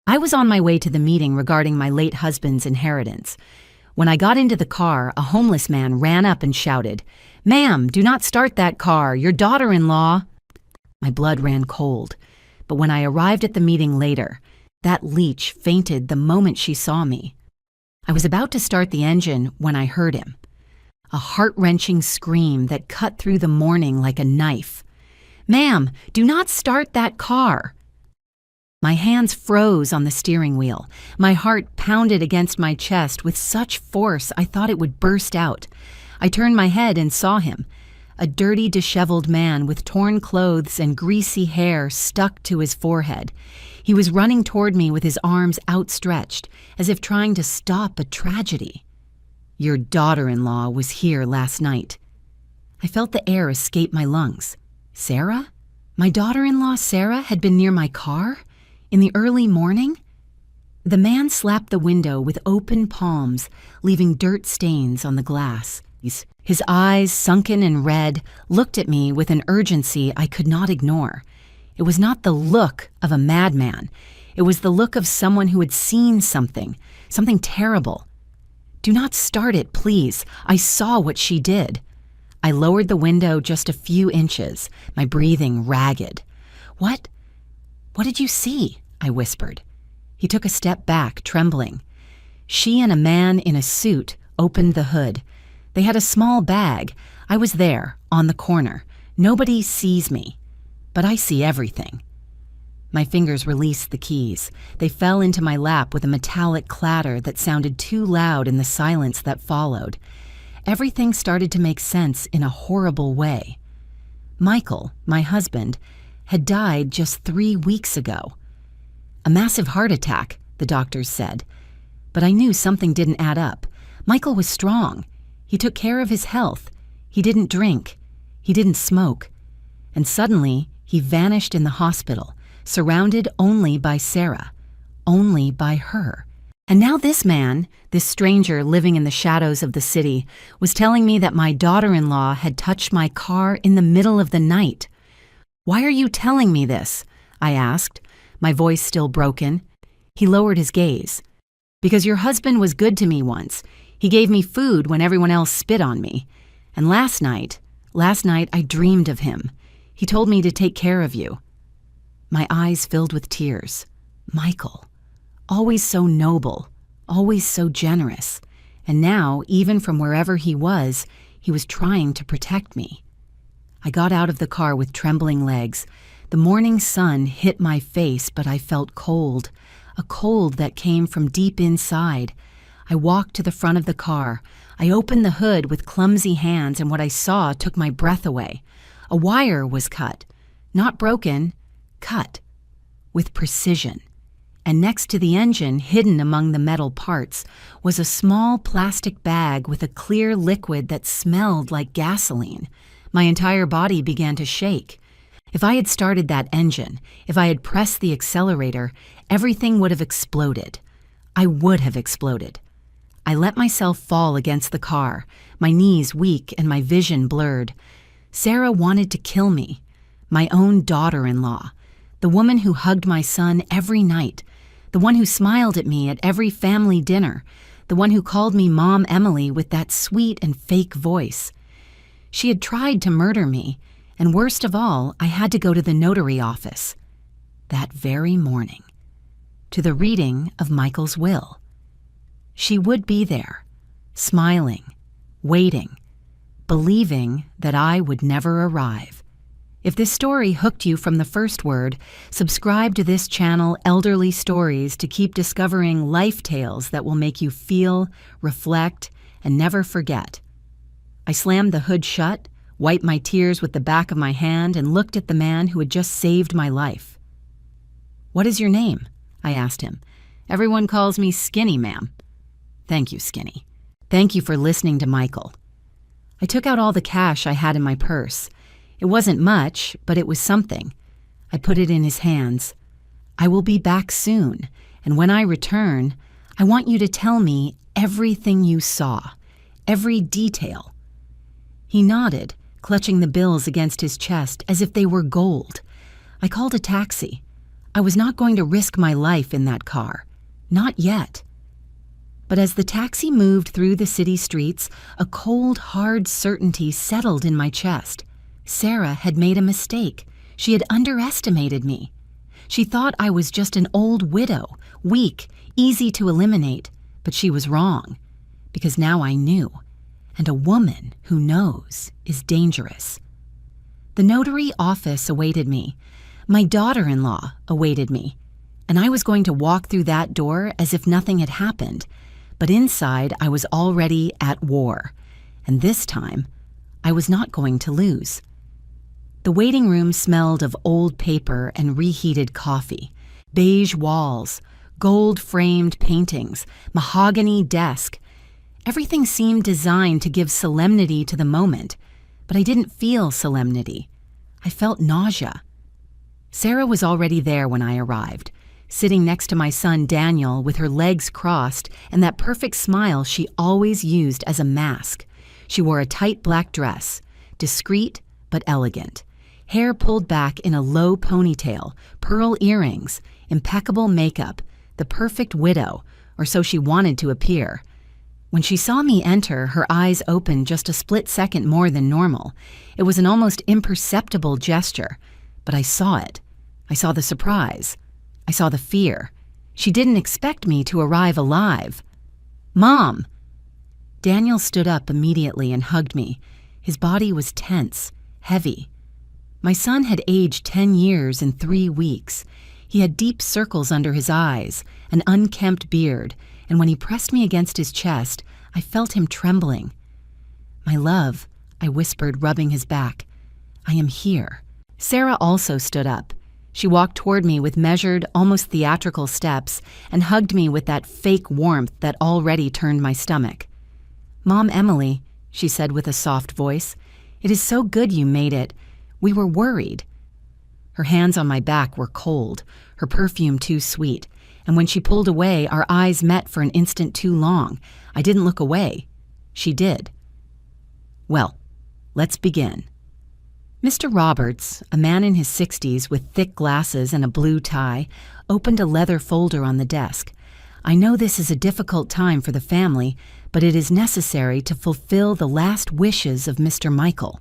I was on my way to the meeting regarding my late husband's inheritance. When I got into the car, a homeless man ran up and shouted, "Ma'am, do not start that car, your daughter-in-law." My blood ran cold, but when I arrived at the meeting later, that leech fainted the moment she saw me. I was about to start the engine when I heard him. A heart-wrenching scream that cut through the morning like a knife. "Ma'am, do not start that car." My hands froze on the steering wheel. My heart pounded against my chest with such force I thought it would burst out. I turned my head and saw him, a dirty, disheveled man with torn clothes and greasy hair stuck to his forehead. He was running toward me with his arms outstretched, as if trying to stop a tragedy. "Your daughter-in-law was here last night." I felt the air escape my lungs. Sarah? My daughter-in-law Sarah had been near my car? In the early morning? The man slapped the window with open palms, leaving dirt stains on the glass. His eyes, sunken and red, looked at me with an urgency I could not ignore. It was not the look of a madman. It was the look of someone who had seen something terrible. "Do not start it, please. I saw what she did." I lowered the window just a few inches, my breathing ragged. What did you see?" I whispered. He took a step back, trembling. She and a man in a suit opened the hood. They had a small bag. I was there, on the corner. Nobody sees me, but I see everything. My fingers released the keys. They fell into my lap with a metallic clatter that sounded too loud in the silence that followed. Everything started to make sense in a horrible way. Michael, my husband, had died just 3 weeks ago. A massive heart attack, the doctors said. But I knew something didn't add up. Michael was strong. He took care of his health. He didn't drink. He didn't smoke. And suddenly, he vanished in the hospital, surrounded only by Sarah, only by her. And now this man, this stranger living in the shadows of the city, was telling me that my daughter-in-law had touched my car in the middle of the night. "Why are you telling me this?" I asked, my voice still broken. He lowered his gaze. "Because your husband was good to me once. He gave me food when everyone else spit on me. And last night I dreamed of him. He told me to take care of you." My eyes filled with tears. Michael. Always so noble, always so generous. And now, even from wherever he was trying to protect me. I got out of the car with trembling legs. The morning sun hit my face, but I felt cold, a cold that came from deep inside. I walked to the front of the car. I opened the hood with clumsy hands, and what I saw took my breath away. A wire was cut. Not broken, cut. With precision. And next to the engine, hidden among the metal parts, was a small plastic bag with a clear liquid that smelled like gasoline. My entire body began to shake. If I had started that engine, if I had pressed the accelerator, everything would have exploded. I would have exploded. I let myself fall against the car, my knees weak and my vision blurred. Sarah wanted to kill me. My own daughter-in-law. The woman who hugged my son every night. The one who smiled at me at every family dinner. The one who called me Mom Emily with that sweet and fake voice. She had tried to murder me, and worst of all, I had to go to the notary office. That very morning. To the reading of Michael's will. She would be there, smiling, waiting, believing that I would never arrive. If this story hooked you from the first word, subscribe to this channel, Elderly Stories, to keep discovering life tales that will make you feel, reflect, and never forget. I slammed the hood shut, wiped my tears with the back of my hand, and looked at the man who had just saved my life. "What is your name?" I asked him. "Everyone calls me Skinny, ma'am." "Thank you, Skinny. Thank you for listening to Michael." I took out all the cash I had in my purse. It wasn't much, but it was something. I put it in his hands. "I will be back soon, and when I return, I want you to tell me everything you saw, every detail." He nodded, clutching the bills against his chest as if they were gold. I called a taxi. I was not going to risk my life in that car. Not yet. But as the taxi moved through the city streets, a cold, hard certainty settled in my chest. Sarah had made a mistake. She had underestimated me. She thought I was just an old widow, weak, easy to eliminate, but she was wrong. Because now I knew. And a woman who knows is dangerous. The notary office awaited me. My daughter-in-law awaited me. And I was going to walk through that door as if nothing had happened. But inside, I was already at war. And this time, I was not going to lose. The waiting room smelled of old paper and reheated coffee, beige walls, gold-framed paintings, mahogany desk. Everything seemed designed to give solemnity to the moment, but I didn't feel solemnity. I felt nausea. Sarah was already there when I arrived, sitting next to my son Daniel with her legs crossed and that perfect smile she always used as a mask. She wore a tight black dress, discreet but elegant. Hair pulled back in a low ponytail, pearl earrings, impeccable makeup, the perfect widow, or so she wanted to appear. When she saw me enter, her eyes opened just a split second more than normal. It was an almost imperceptible gesture, but I saw it. I saw the surprise. I saw the fear. She didn't expect me to arrive alive. "Mom!" Daniel stood up immediately and hugged me. His body was tense, heavy. My son had aged 10 years in 3 weeks. He had deep circles under his eyes, an unkempt beard, and when he pressed me against his chest, I felt him trembling. "My love," I whispered, rubbing his back. "I am here." Sarah also stood up. She walked toward me with measured, almost theatrical steps and hugged me with that fake warmth that already turned my stomach. "Mom Emily," she said with a soft voice, "it is so good you made it. We were worried." Her hands on my back were cold, her perfume too sweet, and when she pulled away, our eyes met for an instant too long. I didn't look away. She did. "Well, let's begin." Mr. Roberts, a man in his 60s with thick glasses and a blue tie, opened a leather folder on the desk. "I know this is a difficult time for the family, but it is necessary to fulfill the last wishes of Mr. Michael."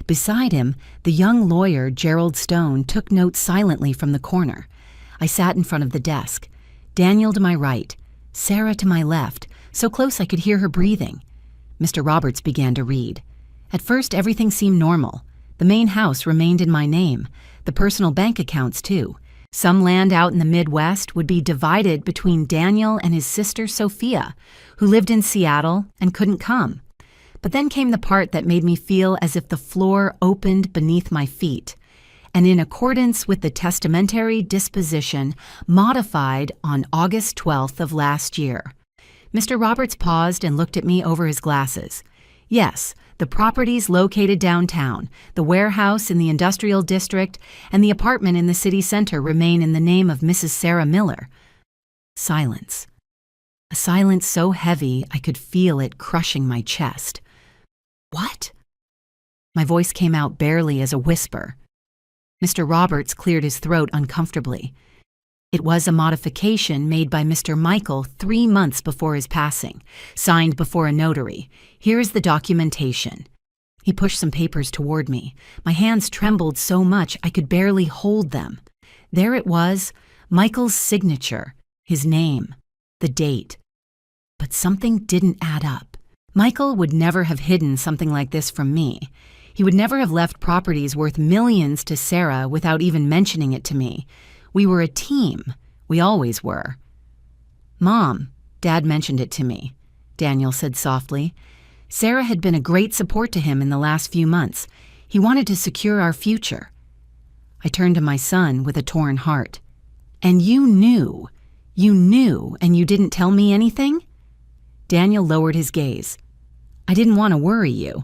Beside him, the young lawyer, Gerald Stone, took notes silently from the corner. I sat in front of the desk, Daniel to my right, Sarah to my left, so close I could hear her breathing. Mr. Roberts began to read. At first, everything seemed normal. The main house remained in my name, the personal bank accounts too. Some land out in the Midwest would be divided between Daniel and his sister Sophia, who lived in Seattle and couldn't come. But then came the part that made me feel as if the floor opened beneath my feet. And in accordance with the testamentary disposition modified on August 12th of last year. Mr. Roberts paused and looked at me over his glasses. Yes, the properties located downtown, the warehouse in the industrial district, and the apartment in the city center remain in the name of Mrs. Sarah Miller. Silence. A silence so heavy I could feel it crushing my chest. "What?" My voice came out barely as a whisper. Mr. Roberts cleared his throat uncomfortably. It was a modification made by Mr. Michael 3 months before his passing, signed before a notary. Here is the documentation. He pushed some papers toward me. My hands trembled so much I could barely hold them. There it was, Michael's signature, his name, the date. But something didn't add up. Michael would never have hidden something like this from me. He would never have left properties worth millions to Sarah without even mentioning it to me. We were a team. We always were. "Mom, Dad mentioned it to me," Daniel said softly. "Sarah had been a great support to him in the last few months. He wanted to secure our future." I turned to my son with a torn heart. "And you knew, and you didn't tell me anything?" Daniel lowered his gaze. "I didn't want to worry you.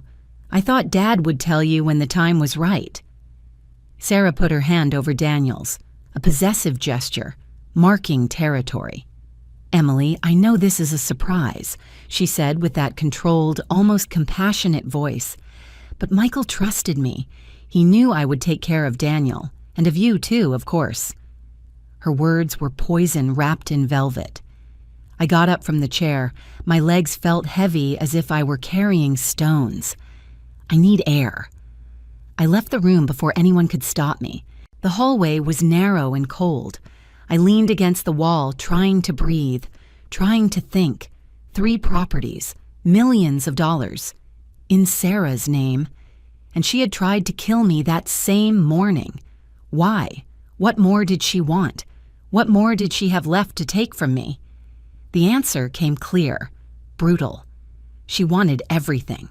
I thought Dad would tell you when the time was right." Sarah put her hand over Daniel's, a possessive gesture, marking territory. "Emily, I know this is a surprise," she said with that controlled, almost compassionate voice. "But Michael trusted me. He knew I would take care of Daniel, and of you too, of course." Her words were poison wrapped in velvet. I got up from the chair. My legs felt heavy as if I were carrying stones. I need air. I left the room before anyone could stop me. The hallway was narrow and cold. I leaned against the wall, trying to breathe, trying to think. 3 properties, millions of dollars, in Sarah's name. And she had tried to kill me that same morning. Why? What more did she want? What more did she have left to take from me? The answer came clear, brutal. She wanted everything.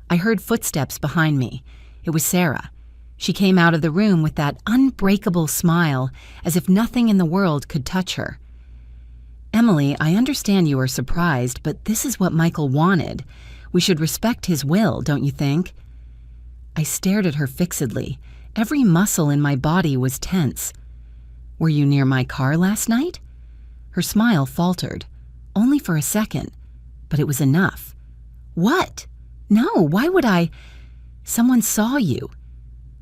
I heard footsteps behind me. It was Sarah. She came out of the room with that unbreakable smile, as if nothing in the world could touch her. "Emily, I understand you are surprised, but this is what Michael wanted. We should respect his will, don't you think?" I stared at her fixedly. Every muscle in my body was tense. "Were you near my car last night?" Her smile faltered, only for a second, but it was enough. "What? No, why would I?" "Someone saw you."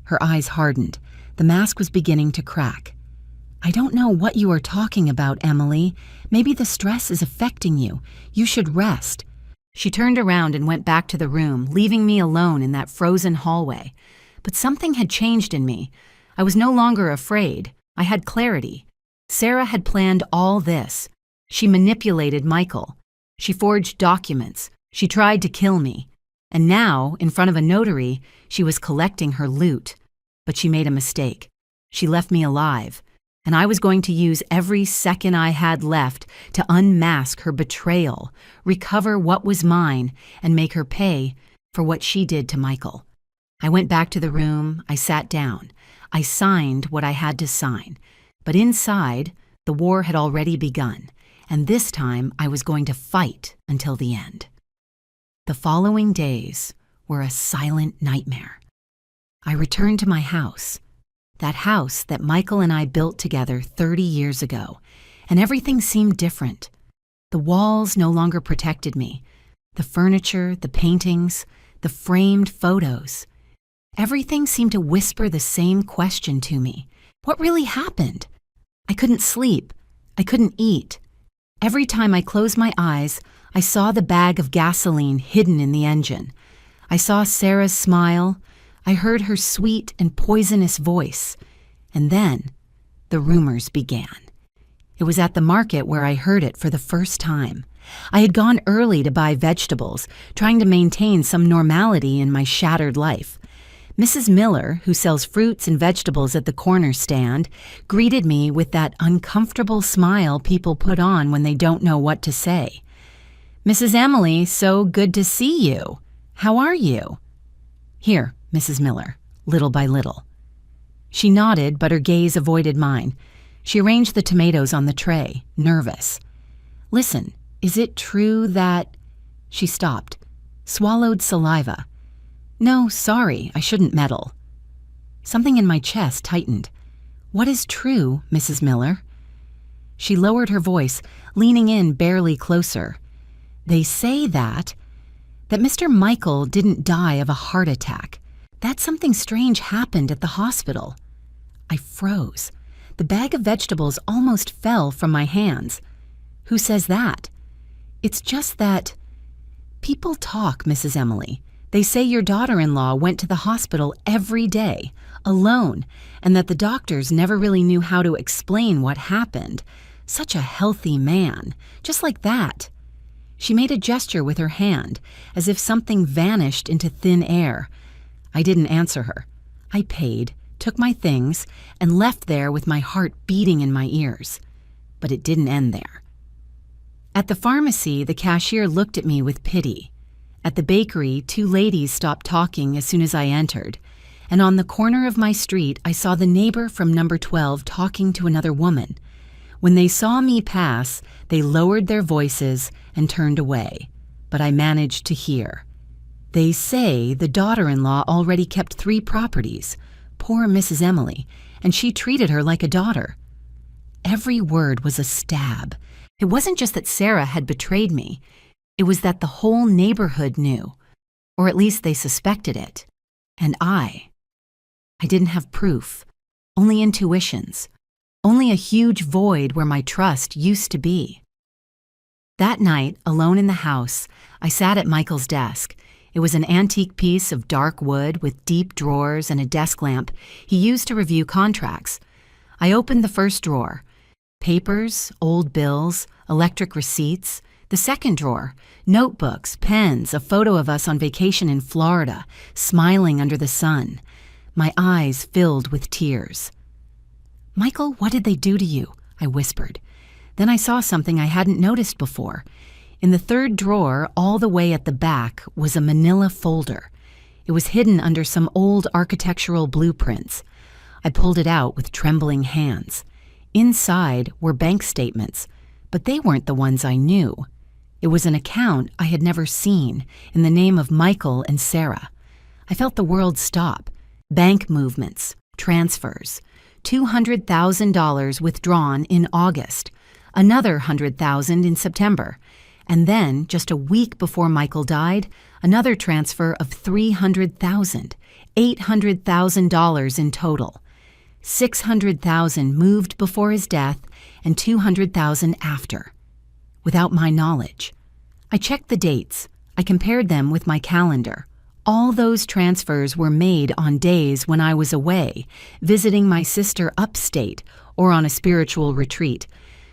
Her eyes hardened. The mask was beginning to crack. "I don't know what you are talking about, Emily. Maybe the stress is affecting you. You should rest." She turned around and went back to the room, leaving me alone in that frozen hallway. But something had changed in me. I was no longer afraid. I had clarity. Sarah had planned all this. She manipulated Michael. She forged documents. She tried to kill me. And now, in front of a notary, she was collecting her loot. But she made a mistake. She left me alive. And I was going to use every second I had left to unmask her betrayal, recover what was mine, and make her pay for what she did to Michael. I went back to the room. I sat down. I signed what I had to sign. But inside, the war had already begun, and this time I was going to fight until the end. The following days were a silent nightmare. I returned to my house, that house that Michael and I built together 30 years ago, and everything seemed different. The walls no longer protected me. The furniture, the paintings, the framed photos. Everything seemed to whisper the same question to me. What really happened? I couldn't sleep. I couldn't eat. Every time I closed my eyes, I saw the bag of gasoline hidden in the engine. I saw Sarah's smile. I heard her sweet and poisonous voice. And then, the rumors began. It was at the market where I heard it for the first time. I had gone early to buy vegetables, trying to maintain some normality in my shattered life. Mrs. Miller, who sells fruits and vegetables at the corner stand, greeted me with that uncomfortable smile people put on when they don't know what to say. "Mrs. Emily, so good to see you. How are you?" "Here, Mrs. Miller," little by little. She nodded, but her gaze avoided mine. She arranged the tomatoes on the tray, nervous. "Listen, is it true that—" She stopped, swallowed saliva. "No, sorry, I shouldn't meddle." Something in my chest tightened. "What is true, Mrs. Miller?" She lowered her voice, leaning in barely closer. "They say that Mr. Michael didn't die of a heart attack. That something strange happened at the hospital." I froze. The bag of vegetables almost fell from my hands. "Who says that?" "It's just that—" "People talk, Mrs. Emily. They say your daughter-in-law went to the hospital every day, alone, and that the doctors never really knew how to explain what happened. Such a healthy man, just like that." She made a gesture with her hand, as if something vanished into thin air. I didn't answer her. I paid, took my things, and left there with my heart beating in my ears. But it didn't end there. At the pharmacy, the cashier looked at me with pity. At the bakery, 2 ladies stopped talking as soon as I entered. And on the corner of my street, I saw the neighbor from number 12 talking to another woman. When they saw me pass, they lowered their voices and turned away. But I managed to hear. "They say the daughter-in-law already kept 3 properties. Poor Mrs. Emily, and she treated her like a daughter." Every word was a stab. It wasn't just that Sarah had betrayed me. It was that the whole neighborhood knew, or at least they suspected it. And I didn't have proof, only intuitions. only a huge void where my trust used to be. That night, alone in the house, I sat at Michael's desk. It was an antique piece of dark wood with deep drawers and a desk lamp he used to review contracts. I opened the first drawer. Papers, old bills, electric receipts. The second drawer, notebooks, pens, a photo of us on vacation in Florida, smiling under the sun. My eyes filled with tears. "Michael, what did they do to you?" I whispered. Then I saw something I hadn't noticed before. In the third drawer, all the way at the back, was a manila folder. It was hidden under some old architectural blueprints. I pulled it out with trembling hands. Inside were bank statements, but they weren't the ones I knew. It was an account I had never seen, in the name of Michael and Sarah. I felt the world stop. Bank movements, transfers, $200,000 withdrawn in August, another $100,000 in September, and then, just a week before Michael died, another transfer of $300,000, $800,000 in total. $600,000 moved before his death and $200,000 after, without my knowledge. I checked the dates. I compared them with my calendar. All those transfers were made on days when I was away, visiting my sister upstate or on a spiritual retreat.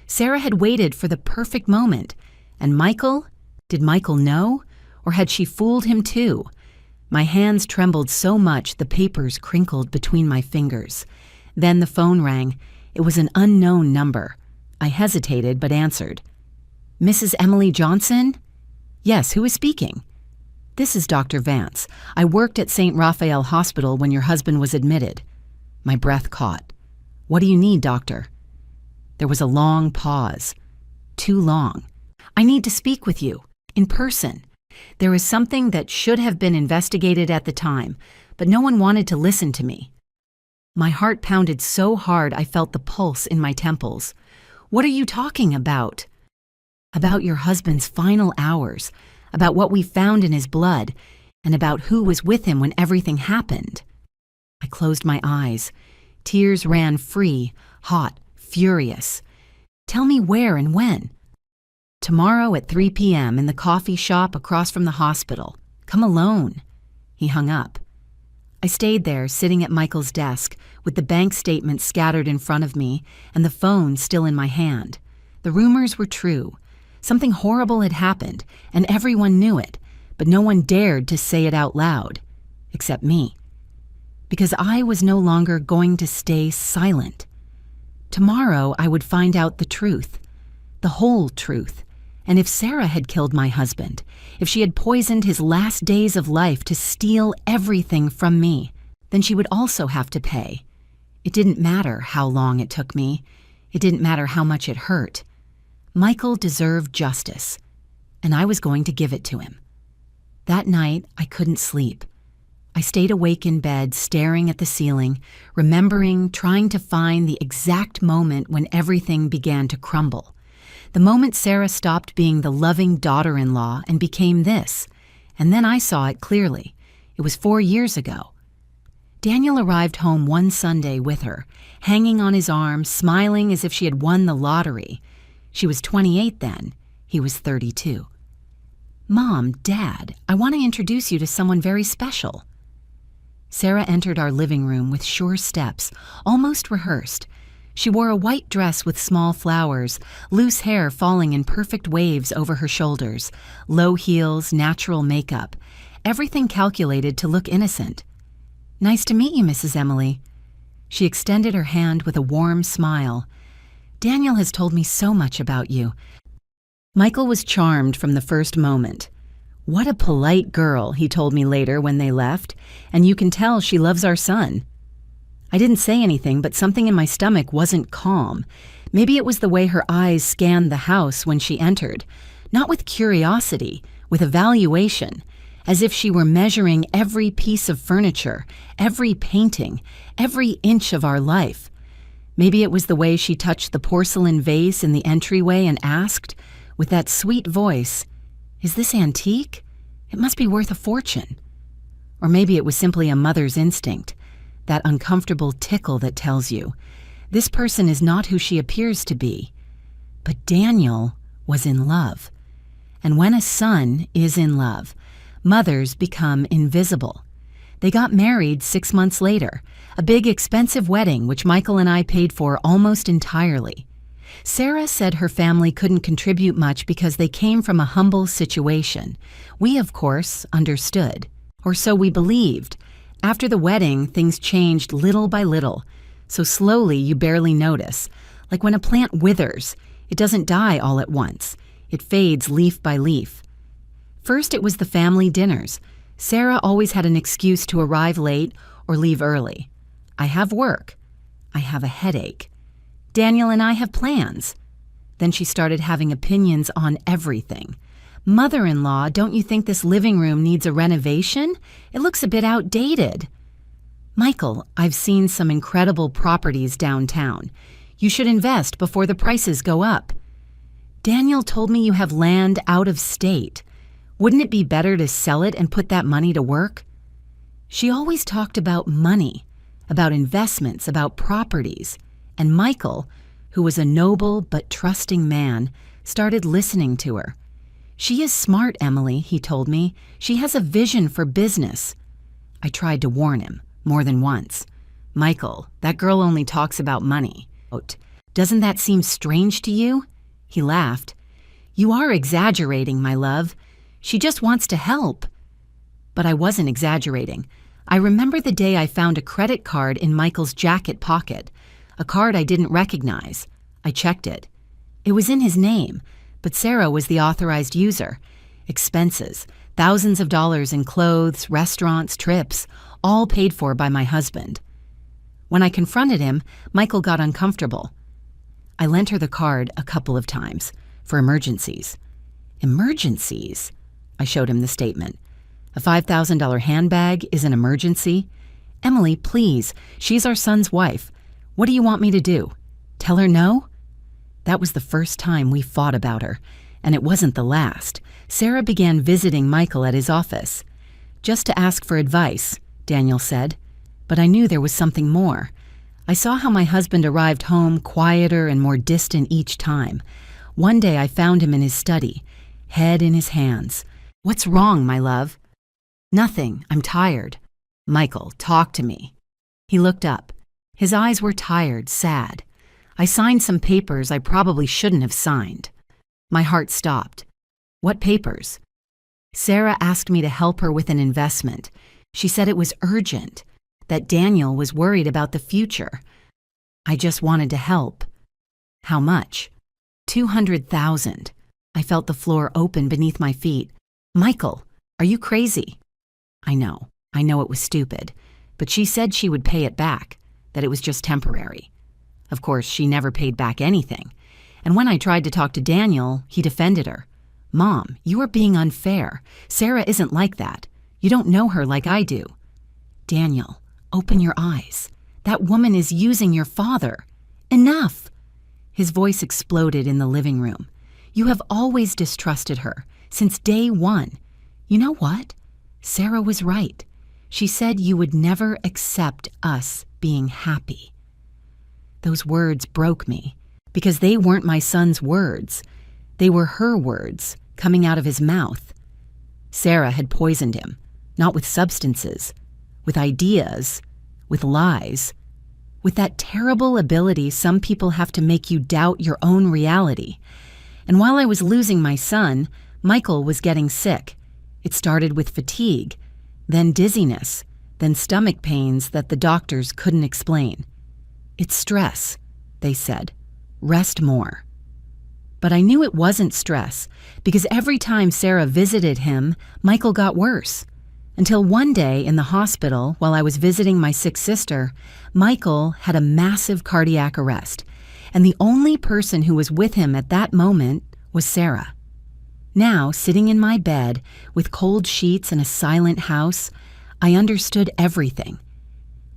Sarah had waited for the perfect moment. And Michael? Did Michael know? Or had she fooled him too? My hands trembled so much the papers crinkled between my fingers. Then the phone rang. It was an unknown number. I hesitated but answered. "Mrs. Emily Johnson?" "Yes, who is speaking?" "This is Dr. Vance. I worked at St. Raphael Hospital when your husband was admitted." My breath caught. "What do you need, doctor?" There was a long pause. Too long. "I need to speak with you, in person. There is something that should have been investigated at the time, but no one wanted to listen to me." My heart pounded so hard I felt the pulse in my temples. "What are you talking about?" "About your husband's final hours, about what we found in his blood, and about who was with him when everything happened." I closed my eyes. Tears ran free, hot, furious. "Tell me where and when." "Tomorrow at 3 p.m. in the coffee shop across from the hospital. Come alone." He hung up. I stayed there, sitting at Michael's desk, with the bank statements scattered in front of me and the phone still in my hand. The rumors were true. Something horrible had happened, and everyone knew it, but no one dared to say it out loud, except me. Because I was no longer going to stay silent. Tomorrow I would find out the truth, the whole truth. And if Sarah had killed my husband, if she had poisoned his last days of life to steal everything from me, then she would also have to pay. It didn't matter how long it took me. It didn't matter how much it hurt. Michael deserved justice, and I was going to give it to him. That night, I couldn't sleep. I stayed awake in bed, staring at the ceiling, remembering, trying to find the exact moment when everything began to crumble. The moment Sarah stopped being the loving daughter-in-law and became this. And then I saw it clearly. It was 4 years ago. Daniel arrived home one Sunday with her, hanging on his arm, smiling as if she had won the lottery. She was 28 then. He was 32. "Mom, Dad, I want to introduce you to someone very special." Sarah entered our living room with sure steps, almost rehearsed. She wore a white dress with small flowers, loose hair falling in perfect waves over her shoulders, low heels, natural makeup, everything calculated to look innocent. "Nice to meet you, Mrs. Emily." She extended her hand with a warm smile. "Daniel has told me so much about you." Michael was charmed from the first moment. "What a polite girl," he told me later when they left, "and you can tell she loves our son." I didn't say anything, but something in my stomach wasn't calm. Maybe it was the way her eyes scanned the house when she entered, not with curiosity, with evaluation, as if she were measuring every piece of furniture, every painting, every inch of our life. Maybe it was the way she touched the porcelain vase in the entryway and asked, with that sweet voice, "Is this antique? It must be worth a fortune." Or maybe it was simply a mother's instinct, that uncomfortable tickle that tells you, This person is not who she appears to be. But Daniel was in love. And when a son is in love, mothers become invisible. They got married 6 months later, a big expensive wedding which Michael and I paid for almost entirely. Sarah said her family couldn't contribute much because they came from a humble situation. We, of course, understood. Or so we believed. After the wedding, things changed little by little. So slowly you barely notice. Like when a plant withers, it doesn't die all at once. It fades leaf by leaf. First it was the family dinners. Sarah always had an excuse to arrive late or leave early. I have work. I have a headache. Daniel and I have plans. Then she started having opinions on everything. Mother-in-law, don't you think this living room needs a renovation? It looks a bit outdated. Michael, I've seen some incredible properties downtown. You should invest before the prices go up. Daniel told me you have land out of state. Wouldn't it be better to sell it and put that money to work? She always talked about money, about investments, about properties. And Michael, who was a noble but trusting man, started listening to her. She is smart, Emily, he told me. She has a vision for business. I tried to warn him, more than once. Michael, that girl only talks about money. Doesn't that seem strange to you? He laughed. You are exaggerating, my love. She just wants to help. But I wasn't exaggerating. I remember the day I found a credit card in Michael's jacket pocket, a card I didn't recognize. I checked it. It was in his name, but Sarah was the authorized user. Expenses, thousands of dollars in clothes, restaurants, trips, all paid for by my husband. When I confronted him, Michael got uncomfortable. I lent her the card a couple of times, for emergencies. Emergencies? I showed him the statement. A $5,000 handbag is an emergency? Emily, please, she's our son's wife. What do you want me to do? Tell her no? That was the first time we fought about her, and it wasn't the last. Sarah began visiting Michael at his office. Just to ask for advice, Daniel said. But I knew there was something more. I saw how my husband arrived home quieter and more distant each time. One day I found him in his study, head in his hands. What's wrong, my love? Nothing, I'm tired. Michael, talk to me. He looked up. His eyes were tired, sad. I signed some papers I probably shouldn't have signed. My heart stopped. What papers? Sarah asked me to help her with an investment. She said it was urgent, that Daniel was worried about the future. I just wanted to help. How much? $200,000. I felt the floor open beneath my feet. Michael, are you crazy? I know it was stupid, but she said she would pay it back, that it was just temporary. Of course, she never paid back anything. And when I tried to talk to Daniel, he defended her. Mom, you are being unfair. Sarah isn't like that. You don't know her like I do. Daniel, open your eyes. That woman is using your father. Enough! His voice exploded in the living room. You have always distrusted her, since day one. You know what? Sarah was right. She said you would never accept us being happy. Those words broke me, because they weren't my son's words. They were her words, coming out of his mouth. Sarah had poisoned him, not with substances, with ideas, with lies, with that terrible ability some people have to make you doubt your own reality. And while I was losing my son, Michael was getting sick. It started with fatigue, then dizziness, then stomach pains that the doctors couldn't explain. It's stress, they said. Rest more. But I knew it wasn't stress, because every time Sarah visited him, Michael got worse. Until one day in the hospital, while I was visiting my sick sister, Michael had a massive cardiac arrest, and the only person who was with him at that moment was Sarah. Now, sitting in my bed, with cold sheets and a silent house, I understood everything.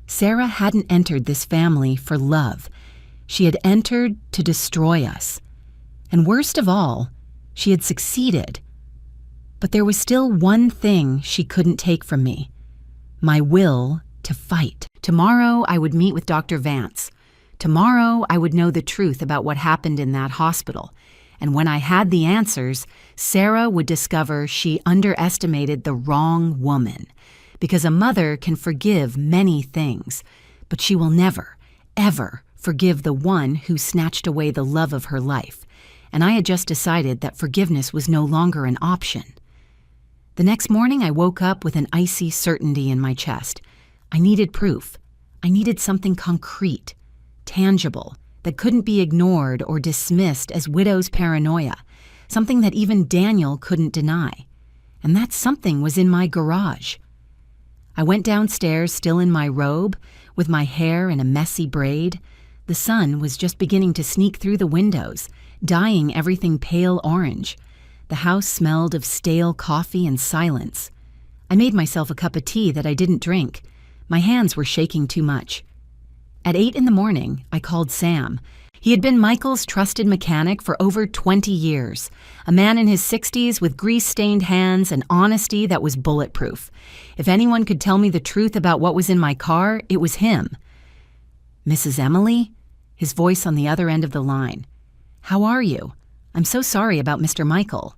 Sarah hadn't entered this family for love. She had entered to destroy us. And worst of all, she had succeeded. But there was still one thing she couldn't take from me: my will to fight. Tomorrow I would meet with Dr. Vance Tomorrow, I would know the truth about what happened in that hospital. And when I had the answers, Sarah would discover she underestimated the wrong woman. Because a mother can forgive many things, but she will never, ever forgive the one who snatched away the love of her life. And I had just decided that forgiveness was no longer an option. The next morning, I woke up with an icy certainty in my chest. I needed proof. I needed something concrete, tangible, that couldn't be ignored or dismissed as widow's paranoia, something that even Daniel couldn't deny. And that something was in my garage. I went downstairs still in my robe, with my hair in a messy braid. The sun was just beginning to sneak through the windows, dyeing everything pale orange. The house smelled of stale coffee and silence. I made myself a cup of tea that I didn't drink. My hands were shaking too much. At 8 in the morning, I called Sam. He had been Michael's trusted mechanic for over 20 years, a man in his 60s with grease-stained hands and honesty that was bulletproof. If anyone could tell me the truth about what was in my car, it was him. "Mrs. Emily?" His voice on the other end of the line. "How are you? I'm so sorry about Mr. Michael."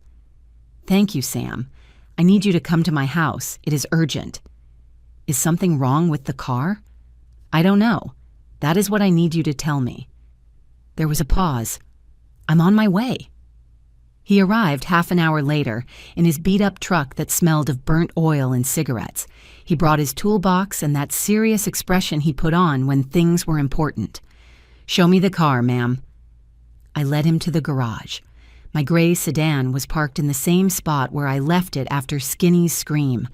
"Thank you, Sam. I need you to come to my house. It is urgent." "Is something wrong with the car?" "I don't know. That is what I need you to tell me." There was a pause. "I'm on my way." He arrived half an hour later in his beat-up truck that smelled of burnt oil and cigarettes. He brought his toolbox and that serious expression he put on when things were important. "Show me the car, ma'am." I led him to the garage. My gray sedan was parked in the same spot where I left it after Skinny's scream.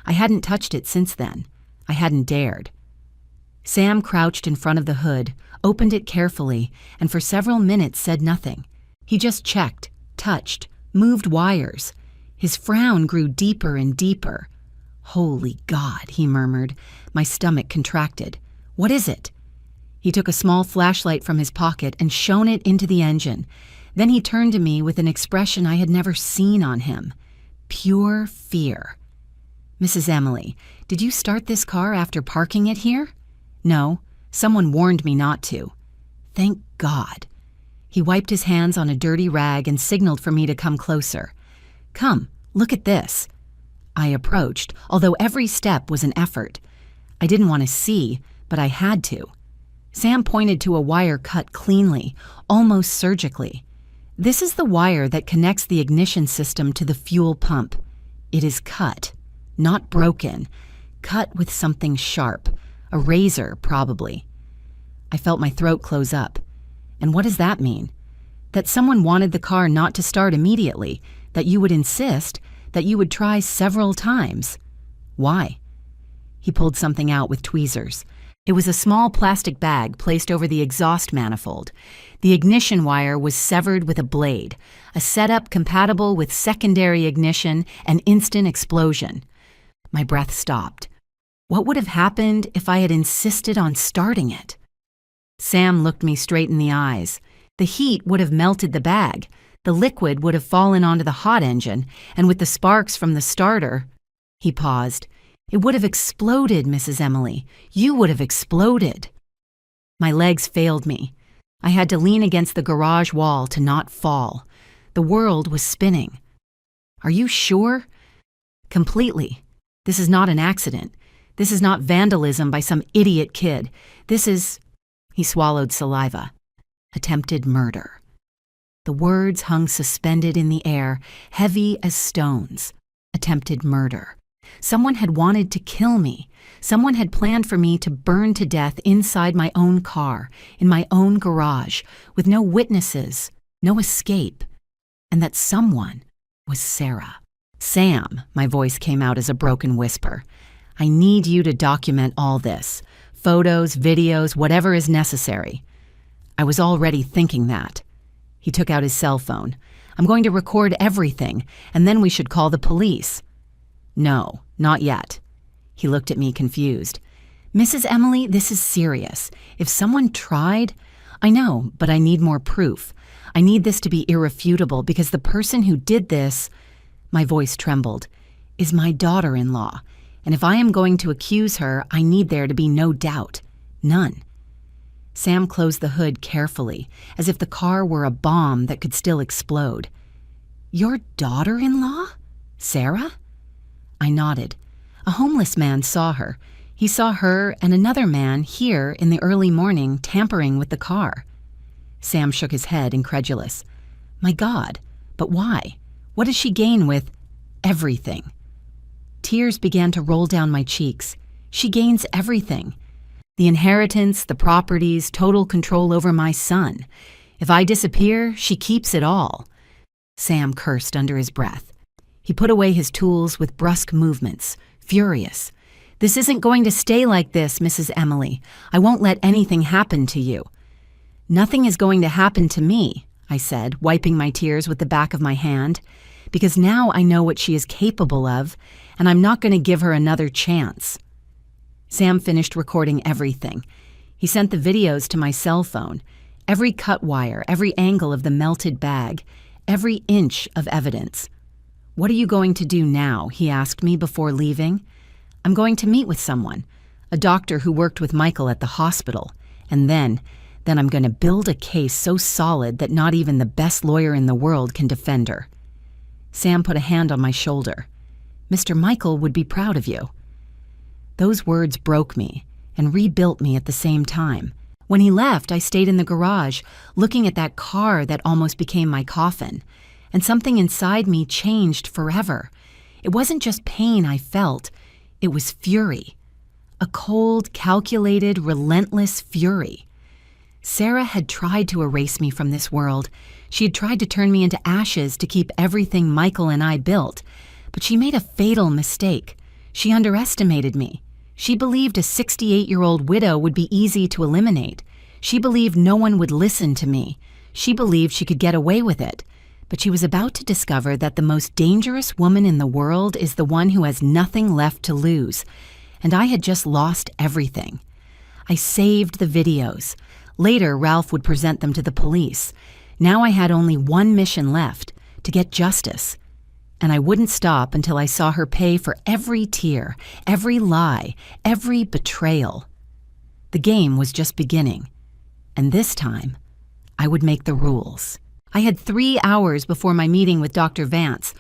I hadn't touched it since then. I hadn't dared. Sam crouched in front of the hood, opened it carefully, and for several minutes said nothing. He just checked, touched, moved wires. His frown grew deeper and deeper. "Holy God," he murmured. My stomach contracted. "What is it?" He took a small flashlight from his pocket and shone it into the engine. Then he turned to me with an expression I had never seen on him. Pure fear. "Mrs. Emily, did you start this car after parking it here?" "No. Someone warned me not to." "Thank God." He wiped his hands on a dirty rag and signaled for me to come closer. "Come, look at this." I approached, although every step was an effort. I didn't want to see, but I had to. Sam pointed to a wire cut cleanly, almost surgically. "This is the wire that connects the ignition system to the fuel pump. It is cut, not broken, cut with something sharp, a razor, probably." I felt my throat close up. And what does that mean? That someone wanted the car not to start immediately, that you would insist, that you would try several times. Why? He pulled something out with tweezers. It was a small plastic bag placed over the exhaust manifold. The ignition wire was severed with a blade, a setup compatible with secondary ignition and instant explosion. My breath stopped. What would have happened if I had insisted on starting it? Sam looked me straight in the eyes. The heat would have melted the bag. The liquid would have fallen onto the hot engine, and with the sparks from the starter... He paused. "It would have exploded, Mrs. Emily. You would have exploded." My legs failed me. I had to lean against the garage wall to not fall. The world was spinning. "Are you sure?" "Completely. This is not an accident. This is not vandalism by some idiot kid. This is..." He swallowed saliva. "Attempted murder." The words hung suspended in the air, heavy as stones. Attempted murder. Someone had wanted to kill me. Someone had planned for me to burn to death inside my own car, in my own garage, with no witnesses, no escape. And that someone was Sarah. "Sam," my voice came out as a broken whisper, "I need you to document all this. Photos, videos, whatever is necessary." I was already thinking that. He took out his cell phone. "I'm going to record everything, and then we should call the police." "No, not yet." He looked at me confused. "Mrs. Emily, this is serious. If someone tried..." "I know, but I need more proof. I need this to be irrefutable because the person who did this..." My voice trembled. "Is my daughter-in-law. And if I am going to accuse her, I need there to be no doubt. None." Sam closed the hood carefully, as if the car were a bomb that could still explode. "Your daughter-in-law? Sarah?" I nodded. A homeless man saw her. He saw her and another man here in the early morning tampering with the car. Sam shook his head, incredulous. "My God, but why? What does she gain with everything?" Tears began to roll down my cheeks. She gains everything. The inheritance, the properties, total control over my son. If I disappear, she keeps it all. Sam cursed under his breath. He put away his tools with brusque movements, furious. "This isn't going to stay like this, Mrs. Emily. I won't let anything happen to you." "Nothing is going to happen to me," I said, wiping my tears with the back of my hand, "because now I know what she is capable of, and I'm not going to give her another chance." Sam finished recording everything. He sent the videos to my cell phone, every cut wire, every angle of the melted bag, every inch of evidence. "What are you going to do now?" he asked me before leaving. "I'm going to meet with someone, a doctor who worked with Michael at the hospital, and then I'm going to build a case so solid that not even the best lawyer in the world can defend her." Sam put a hand on my shoulder. "Mr. Michael would be proud of you." Those words broke me and rebuilt me at the same time. When he left, I stayed in the garage, looking at that car that almost became my coffin, and something inside me changed forever. It wasn't just pain I felt, it was fury. A cold, calculated, relentless fury. Sarah had tried to erase me from this world. She had tried to turn me into ashes to keep everything Michael and I built, but she made a fatal mistake. She underestimated me. She believed a 68-year-old widow would be easy to eliminate. She believed no one would listen to me. She believed she could get away with it. But she was about to discover that the most dangerous woman in the world is the one who has nothing left to lose. And I had just lost everything. I saved the videos. Later, Ralph would present them to the police. Now I had only one mission left, to get justice. And I wouldn't stop until I saw her pay for every tear, every lie, every betrayal. The game was just beginning. And this time, I would make the rules. I had 3 hours before my meeting with Dr. Vance.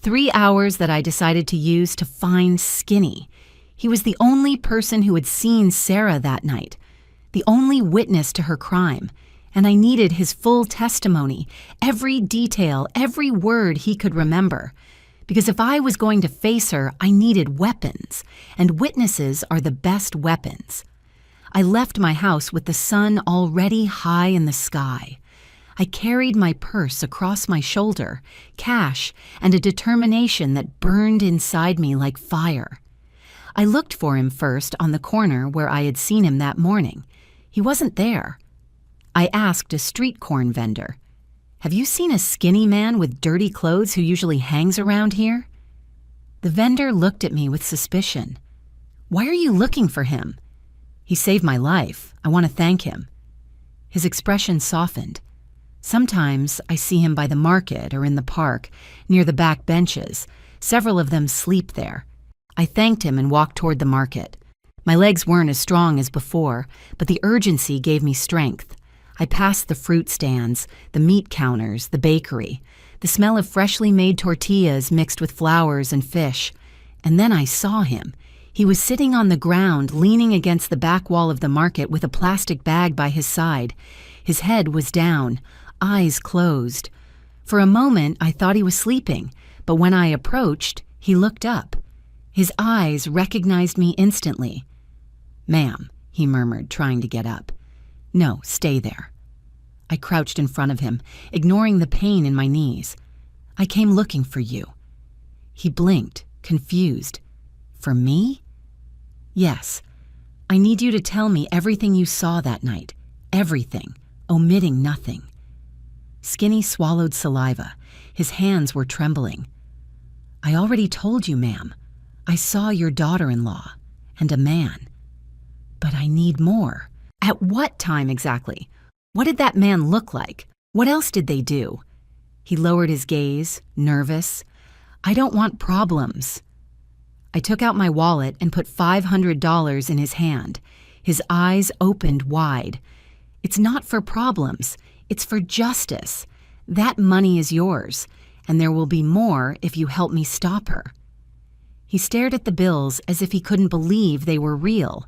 3 hours that I decided to use to find Skinny. He was the only person who had seen Sarah that night, the only witness to her crime, and I needed his full testimony, every detail, every word he could remember. Because if I was going to face her, I needed weapons, and witnesses are the best weapons. I left my house with the sun already high in the sky. I carried my purse across my shoulder, cash, and a determination that burned inside me like fire. I looked for him first on the corner where I had seen him that morning. He wasn't there. I asked a street corn vendor, "Have you seen a skinny man with dirty clothes who usually hangs around here?" The vendor looked at me with suspicion. "Why are you looking for him?" "He saved my life. I want to thank him." His expression softened. "Sometimes I see him by the market or in the park, near the back benches. Several of them sleep there." I thanked him and walked toward the market. My legs weren't as strong as before, but the urgency gave me strength. I passed the fruit stands, the meat counters, the bakery, the smell of freshly made tortillas mixed with flowers and fish. And then I saw him. He was sitting on the ground, leaning against the back wall of the market with a plastic bag by his side. His head was down, eyes closed. For a moment, I thought he was sleeping, but when I approached, he looked up. His eyes recognized me instantly. "Ma'am," he murmured, trying to get up. "No, stay there." I crouched in front of him, ignoring the pain in my knees. "I came looking for you." He blinked, confused. "For me?" "Yes. I need you to tell me everything you saw that night. Everything, omitting nothing." Skinny swallowed saliva. His hands were trembling. "I already told you, ma'am. I saw your daughter-in-law and a man. But I need more." "At what time exactly? What did that man look like? What else did they do?" He lowered his gaze, nervous. "I don't want problems." I took out my wallet and put $500 in his hand. His eyes opened wide. It's not for problems. It's for justice. That money is yours, and there will be more if you help me stop her." He stared at the bills as if he couldn't believe they were real.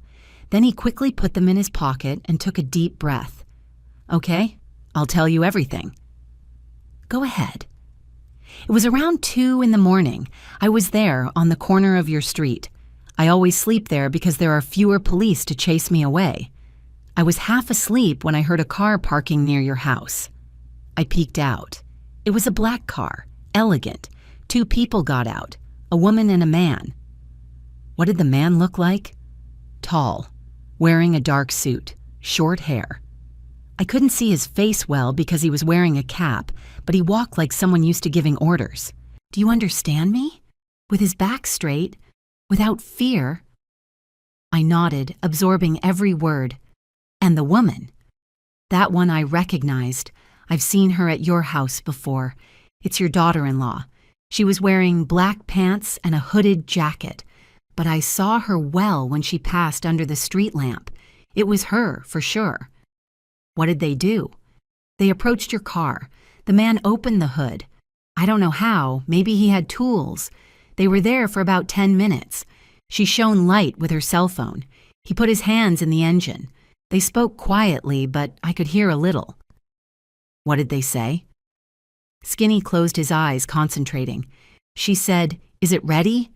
Then he quickly put them in his pocket and took a deep breath. "Okay, I'll tell you everything." "Go ahead." "It was around 2 in the morning. I was there on the corner of your street. I always sleep there because there are fewer police to chase me away. I was half asleep when I heard a car parking near your house. I peeked out. It was a black car, elegant. 2 people got out, a woman and a man." "What did the man look like?" "Tall, wearing a dark suit, short hair. I couldn't see his face well because he was wearing a cap, but he walked like someone used to giving orders. Do you understand me? With his back straight, without fear." I nodded, absorbing every word. "And the woman? That one I recognized. I've seen her at your house before. It's your daughter-in-law. She was wearing black pants and a hooded jacket, but I saw her well when she passed under the street lamp. It was her, for sure." "What did they do?" "They approached your car. The man opened the hood. I don't know how, maybe he had tools. They were there for about 10 minutes. She shone light with her cell phone. He put his hands in the engine. They spoke quietly, but I could hear a little." "What did they say?" Skinny closed his eyes, concentrating. "She said, 'Is it ready?'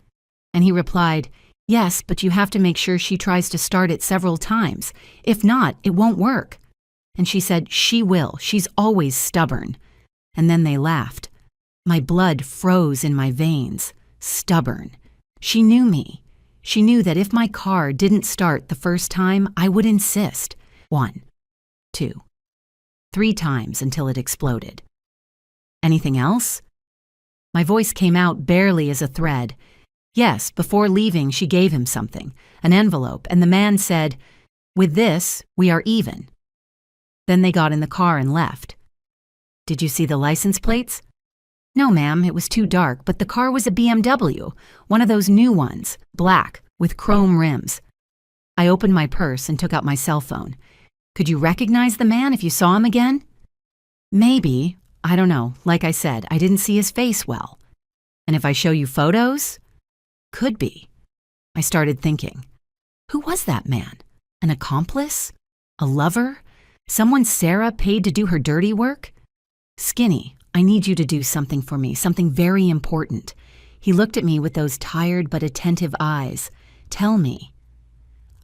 And he replied, 'Yes, but you have to make sure she tries to start it several times. If not, it won't work.' And she said, 'She will. She's always stubborn.' And then they laughed. My blood froze in my veins. Stubborn. She knew me. She knew that if my car didn't start the first time, I would insist. 1, 2, 3 times until it exploded." "Anything else?" My voice came out barely as a thread. "Yes, before leaving, she gave him something, an envelope, and the man said, 'With this, we are even.' Then they got in the car and left." "Did you see the license plates?" "No, ma'am, it was too dark, but the car was a BMW, one of those new ones, black, with chrome rims." I opened my purse and took out my cell phone. "Could you recognize the man if you saw him again?" "Maybe. I don't know. Like I said, I didn't see his face well." "And if I show you photos?" "Could be." I started thinking. Who was that man? An accomplice? A lover? Someone Sarah paid to do her dirty work? "Skinny, I need you to do something for me, something very important." He looked at me with those tired but attentive eyes. "Tell me."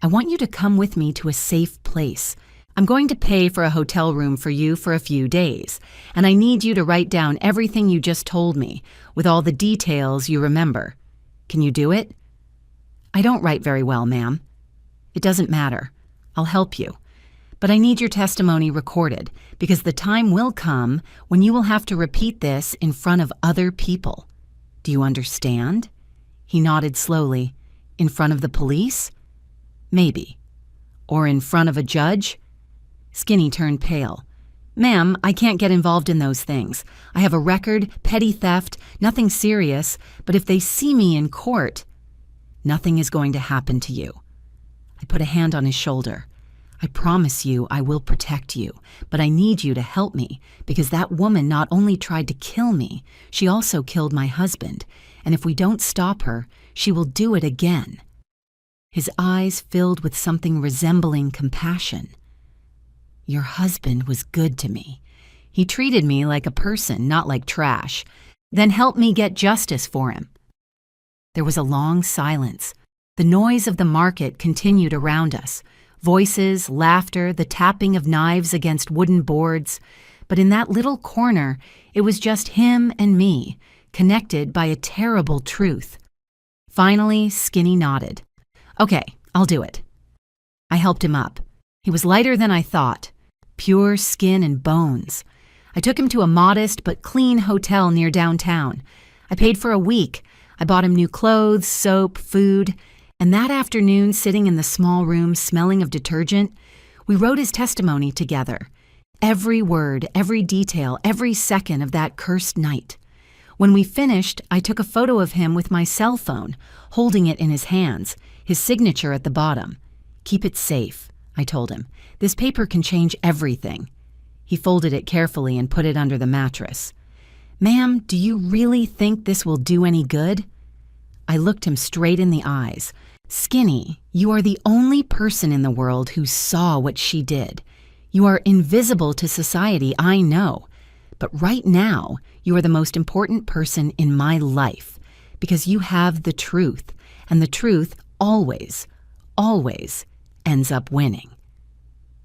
"I want you to come with me to a safe place. I'm going to pay for a hotel room for you for a few days, and I need you to write down everything you just told me, with all the details you remember. Can you do it?" "I don't write very well, ma'am." "It doesn't matter. I'll help you. But I need your testimony recorded, because the time will come when you will have to repeat this in front of other people. Do you understand?" He nodded slowly. "In front of the police?" "Maybe. Or in front of a judge?" Skinny turned pale. "Ma'am, I can't get involved in those things. I have a record, petty theft, nothing serious, but if they see me in court—" "Nothing is going to happen to you." I put a hand on his shoulder. "I promise you I will protect you, but I need you to help me, because that woman not only tried to kill me, she also killed my husband, and if we don't stop her, she will do it again." His eyes filled with something resembling compassion. "Your husband was good to me. He treated me like a person, not like trash. Then help me get justice for him." There was a long silence. The noise of the market continued around us. Voices, laughter, the tapping of knives against wooden boards. But in that little corner, it was just him and me, connected by a terrible truth. Finally, Skinny nodded. "Okay, I'll do it." I helped him up. He was lighter than I thought. Pure skin and bones. I took him to a modest but clean hotel near downtown. I paid for a week. I bought him new clothes, soap, food. And that afternoon, sitting in the small room smelling of detergent, we wrote his testimony together. Every word, every detail, every second of that cursed night. When we finished, I took a photo of him with my cell phone, holding it in his hands, his signature at the bottom. "Keep it safe. I told him. "This paper can change everything." He folded it carefully and put it under the mattress. "Ma'am, do you really think this will do any good?" I looked him straight in the eyes. "Skinny, you are the only person in the world who saw what she did. You are invisible to society, I know. But right now, you are the most important person in my life because you have the truth, and the truth always, always ends up winning."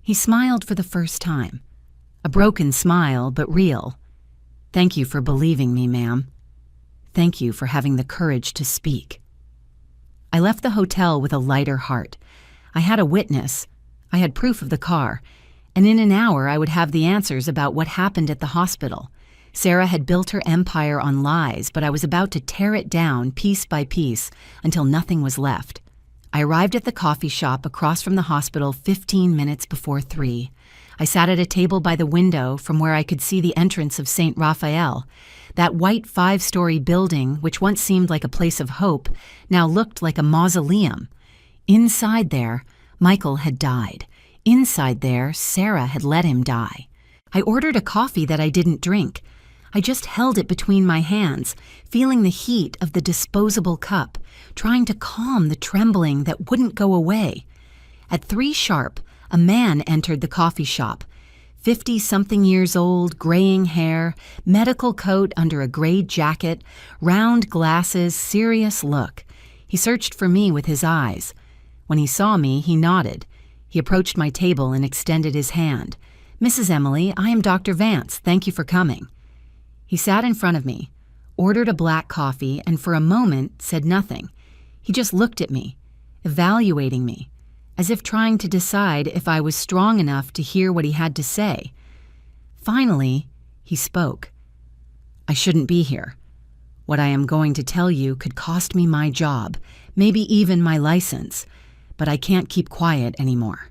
He smiled for the first time. A broken smile, but real. "Thank you for believing me, ma'am. Thank you for having the courage to speak." I left the hotel with a lighter heart. I had a witness. I had proof of the car. And in an hour, I would have the answers about what happened at the hospital. Sarah had built her empire on lies, but I was about to tear it down piece by piece until nothing was left. I arrived at the coffee shop across from the hospital 15 minutes before 3. I sat at a table by the window from where I could see the entrance of St. Raphael. That white 5-story building, which once seemed like a place of hope, now looked like a mausoleum. Inside there, Michael had died. Inside there, Sarah had let him die. I ordered a coffee that I didn't drink. I just held it between my hands, feeling the heat of the disposable cup, trying to calm the trembling that wouldn't go away. At 3 sharp, a man entered the coffee shop. 50-something years old, graying hair, medical coat under a gray jacket, round glasses, serious look. He searched for me with his eyes. When he saw me, he nodded. He approached my table and extended his hand. "Mrs. Emily, I am Dr. Vance. Thank you for coming." He sat in front of me, ordered a black coffee, and for a moment said nothing. He just looked at me, evaluating me, as if trying to decide if I was strong enough to hear what he had to say. Finally, he spoke. "I shouldn't be here. What I am going to tell you could cost me my job, maybe even my license, but I can't keep quiet anymore."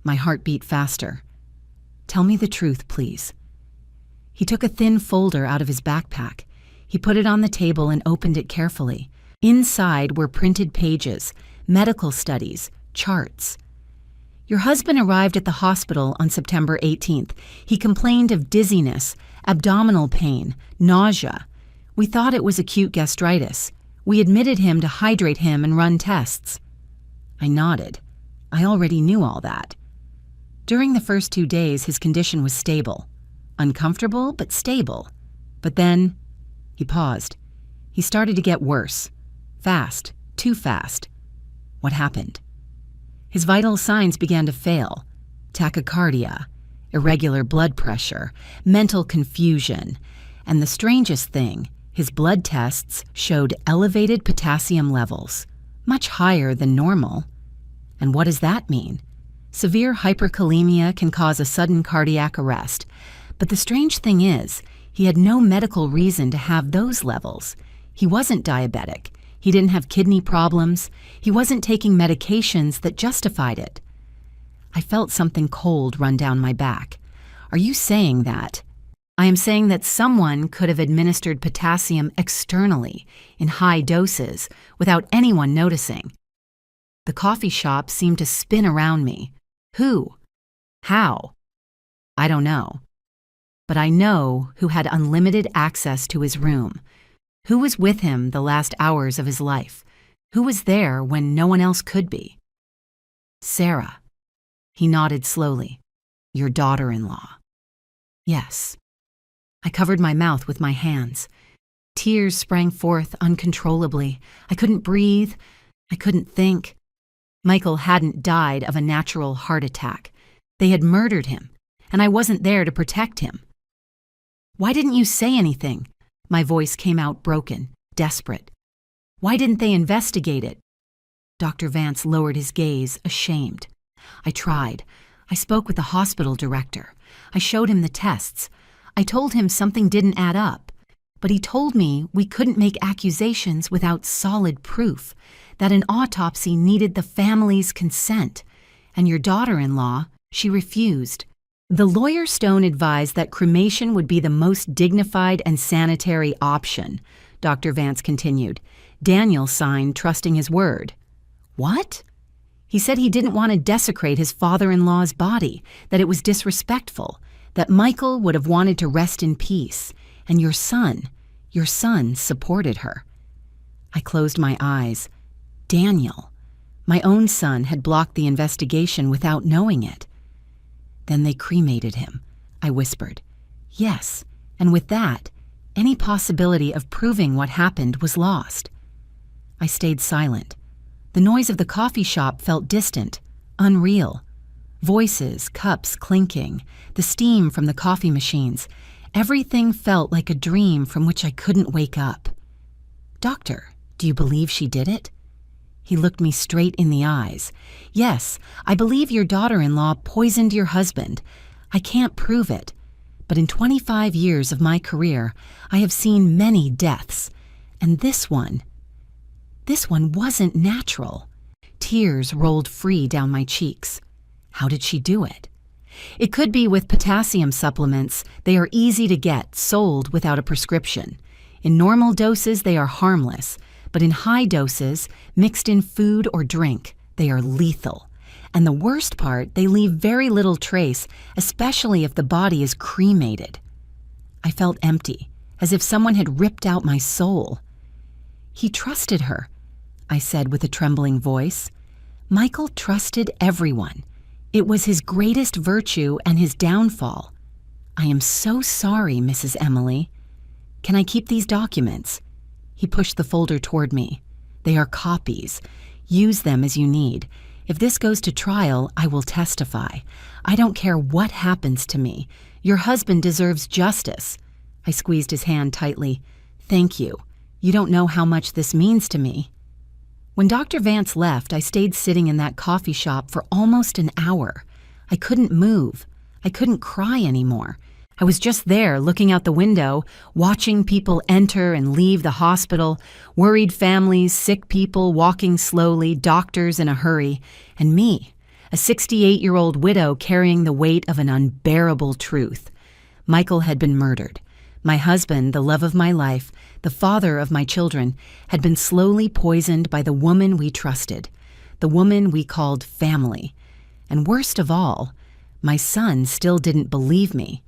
My heart beat faster. "Tell me the truth, please." He took a thin folder out of his backpack. He put it on the table and opened it carefully. Inside were printed pages, medical studies, charts. "Your husband arrived at the hospital on September 18th. He complained of dizziness, abdominal pain, nausea. We thought it was acute gastritis. We admitted him to hydrate him and run tests." I nodded. I already knew all that. During the first 2 days, his condition was stable. Uncomfortable, but stable. But then, he paused. He started to get worse. Fast, too fast. What happened? His vital signs began to fail. Tachycardia, irregular blood pressure, mental confusion, and the strangest thing, his blood tests showed elevated potassium levels, much higher than normal. And what does that mean? Severe hyperkalemia can cause a sudden cardiac arrest. But the strange thing is, he had no medical reason to have those levels. He wasn't diabetic. He didn't have kidney problems. He wasn't taking medications that justified it. I felt something cold run down my back. "Are you saying that?" "I am saying that someone could have administered potassium externally, in high doses, without anyone noticing." The coffee shop seemed to spin around me. Who? How? I don't know. But I know who had unlimited access to his room. Who was with him the last hours of his life? Who was there when no one else could be? "Sarah." He nodded slowly. "Your daughter-in-law." "Yes." I covered my mouth with my hands. Tears sprang forth uncontrollably. I couldn't breathe. I couldn't think. Michael hadn't died of a natural heart attack. They had murdered him, and I wasn't there to protect him. "Why didn't you say anything?" My voice came out broken, desperate. "Why didn't they investigate it?" Dr. Vance lowered his gaze, ashamed. I tried. I spoke with the hospital director. I showed him the tests. I told him something didn't add up. But he told me we couldn't make accusations without solid proof, that an autopsy needed the family's consent. And your daughter-in-law, she refused. The lawyer Stone advised that cremation would be the most dignified and sanitary option, Dr. Vance continued. Daniel signed trusting his word. What? He said he didn't want to desecrate his father-in-law's body, that it was disrespectful, that Michael would have wanted to rest in peace, and your son supported her. I closed my eyes. Daniel, my own son, had blocked the investigation without knowing it. Then they cremated him, I whispered. Yes, and with that, any possibility of proving what happened was lost. I stayed silent. The noise of the coffee shop felt distant, unreal. Voices, cups clinking, the steam from the coffee machines. Everything felt like a dream from which I couldn't wake up. Doctor, do you believe she did it? He looked me straight in the eyes. Yes, I believe your daughter-in-law poisoned your husband. I can't prove it. But in 25 years of my career, I have seen many deaths. And this one wasn't natural. Tears rolled free down my cheeks. How did she do it? It could be with potassium supplements. They are easy to get, sold without a prescription. In normal doses, they are harmless, but in high doses, mixed in food or drink, they are lethal. And the worst part, they leave very little trace, especially if the body is cremated. I felt empty, as if someone had ripped out my soul. He trusted her, I said with a trembling voice. Michael trusted everyone. It was his greatest virtue and his downfall. I am so sorry, Mrs. Emily. Can I keep these documents? He pushed the folder toward me. They are copies. Use them as you need. If this goes to trial, I will testify. I don't care what happens to me. Your husband deserves justice. I squeezed his hand tightly. Thank you. You don't know how much this means to me. When Dr. Vance left, I stayed sitting in that coffee shop for almost an hour. I couldn't move. I couldn't cry anymore. I was just there, looking out the window, watching people enter and leave the hospital, worried families, sick people walking slowly, doctors in a hurry, and me, a 68-year-old widow carrying the weight of an unbearable truth. Michael had been murdered. My husband, the love of my life, the father of my children, had been slowly poisoned by the woman we trusted, the woman we called family. And worst of all, my son still didn't believe me.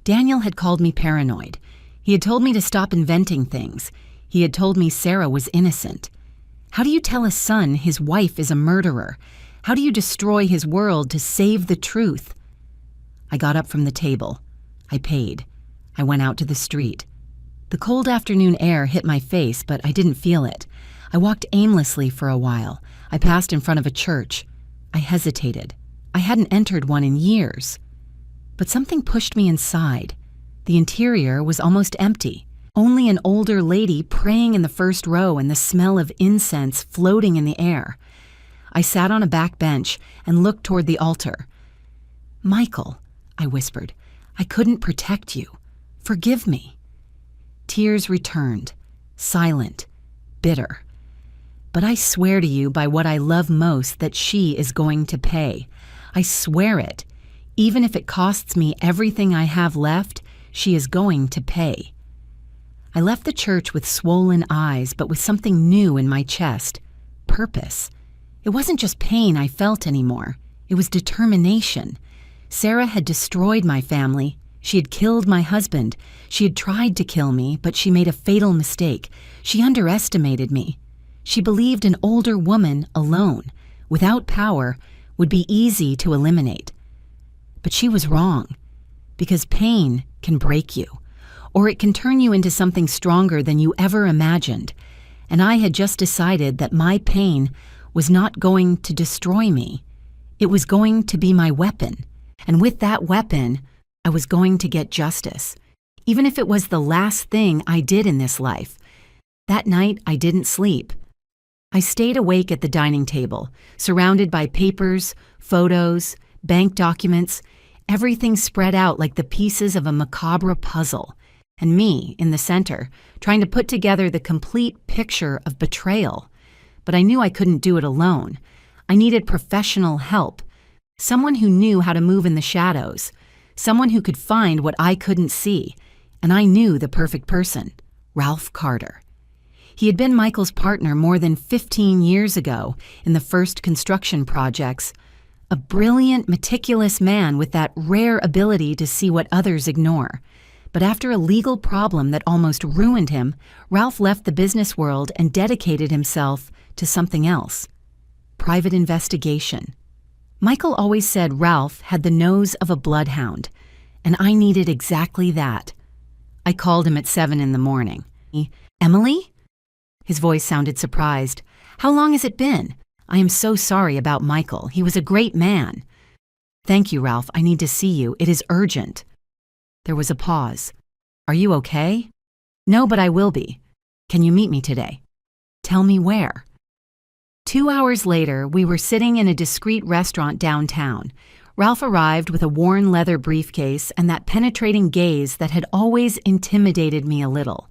Daniel had called me paranoid. He had told me to stop inventing things. He had told me Sarah was innocent. How do you tell a son his wife is a murderer? How do you destroy his world to save the truth? I got up from the table. I paid. I went out to the street. The cold afternoon air hit my face, but I didn't feel it. I walked aimlessly for a while. I passed in front of a church. I hesitated. I hadn't entered one in years. But something pushed me inside. The interior was almost empty. Only an older lady praying in the first row and the smell of incense floating in the air. I sat on a back bench and looked toward the altar. Michael, I whispered, I couldn't protect you. Forgive me. Tears returned, silent, bitter. But I swear to you by what I love most that she is going to pay. I swear it. Even if it costs me everything I have left, she is going to pay. I left the church with swollen eyes, but with something new in my chest. Purpose. It wasn't just pain I felt anymore. It was determination. Sarah had destroyed my family. She had killed my husband. She had tried to kill me, but she made a fatal mistake. She underestimated me. She believed an older woman alone, without power, would be easy to eliminate. But she was wrong, because pain can break you, or it can turn you into something stronger than you ever imagined. And I had just decided that my pain was not going to destroy me. It was going to be my weapon. And with that weapon, I was going to get justice, even if it was the last thing I did in this life. That night, I didn't sleep. I stayed awake at the dining table, surrounded by papers, photos, bank documents, everything spread out like the pieces of a macabre puzzle, and me in the center, trying to put together the complete picture of betrayal. But I knew I couldn't do it alone. I needed professional help, someone who knew how to move in the shadows, someone who could find what I couldn't see, and I knew the perfect person, Ralph Carter. He had been Michael's partner more than 15 years ago in the first construction projects. A brilliant, meticulous man with that rare ability to see what others ignore. But after a legal problem that almost ruined him, Ralph left the business world and dedicated himself to something else. Private investigation. Michael always said Ralph had the nose of a bloodhound, and I needed exactly that. I called him at 7 in the morning. "Emily?" His voice sounded surprised. "How long has it been? I am so sorry about Michael. He was a great man." "Thank you, Ralph. I need to see you. It is urgent." There was a pause. "Are you okay?" "No, but I will be. Can you meet me today?" "Tell me where." 2 hours later, we were sitting in a discreet restaurant downtown. Ralph arrived with a worn leather briefcase and that penetrating gaze that had always intimidated me a little.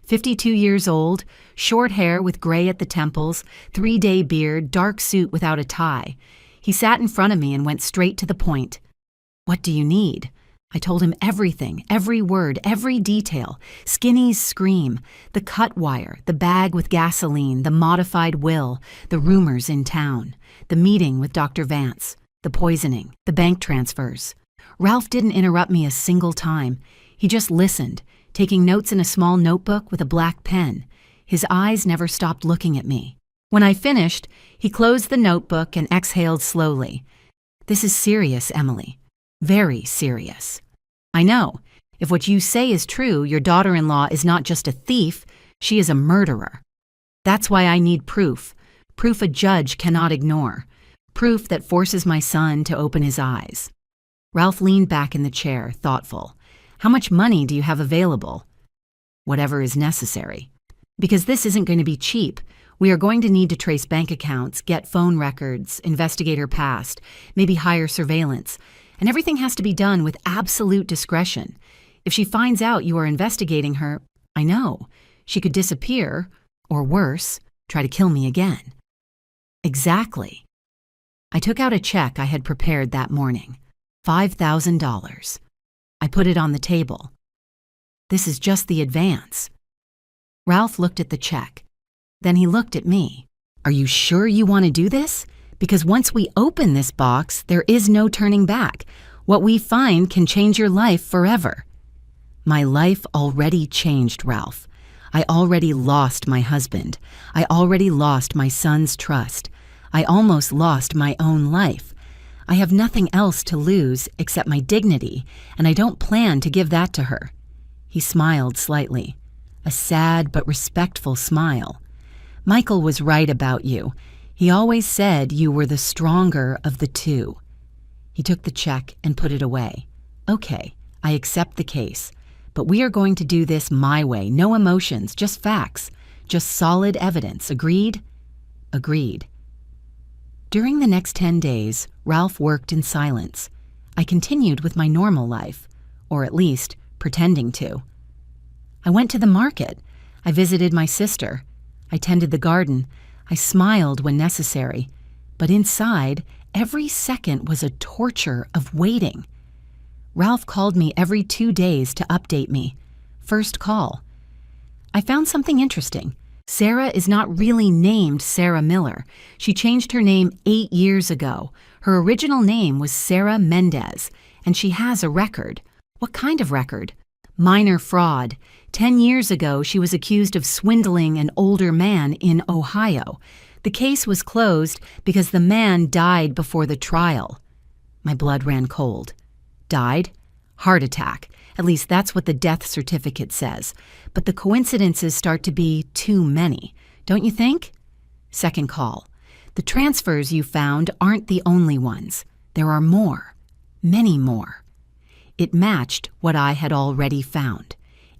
52 years old, short hair with gray at the temples, 3-day beard, dark suit without a tie. He sat in front of me and went straight to the point. "What do you need?" I told him everything, every word, every detail. Skinny's scream, the cut wire, the bag with gasoline, the modified will, the rumors in town, the meeting with Dr. Vance, the poisoning, the bank transfers. Ralph didn't interrupt me a single time. He just listened, taking notes in a small notebook with a black pen. His eyes never stopped looking at me. When I finished, he closed the notebook and exhaled slowly. "This is serious, Emily. Very serious. I know. If what you say is true, your daughter-in-law is not just a thief, she is a murderer. That's why I need proof. Proof a judge cannot ignore. Proof that forces my son to open his eyes." Ralph leaned back in the chair, thoughtful. "How much money do you have available?" "Whatever is necessary. Because this isn't going to be cheap. We are going to need to trace bank accounts, get phone records, investigate her past, maybe hire surveillance. And everything has to be done with absolute discretion. If she finds out you are investigating her, I know, she could disappear, or worse, try to kill me again." "Exactly." I took out a check I had prepared that morning. $5,000. I put it on the table. "This is just the advance." Ralph looked at the check. Then he looked at me. "Are you sure you want to do this? Because once we open this box, there is no turning back. What we find can change your life forever." My life already changed, Ralph. I already lost my husband. I already lost my son's trust. I almost lost my own life. I have nothing else to lose except my dignity, and I don't plan to give that to her. He smiled slightly, a sad but respectful smile. "Michael was right about you. He always said you were the stronger of the two." He took the check and put it away. "Okay, I accept the case. But we are going to do this my way. No emotions, just facts. Just solid evidence. Agreed?" "Agreed." During the next 10 days, Ralph worked in silence. I continued with my normal life, or at least pretending to. I went to the market. I visited my sister. I tended the garden. I smiled when necessary. But inside, every second was a torture of waiting. Ralph called me every 2 days to update me. First call. I found something interesting. Sarah is not really named Sarah Miller. She changed her name 8 years ago. Her original name was Sarah Mendez, and she has a record. What kind of record? Minor fraud. 10 years ago, she was accused of swindling an older man in Ohio. The case was closed because the man died before the trial. My blood ran cold. Died? Heart attack. At least that's what the death certificate says. But the coincidences start to be too many, don't you think? Second call. The transfers you found aren't the only ones. There are more. Many more. It matched what I had already found.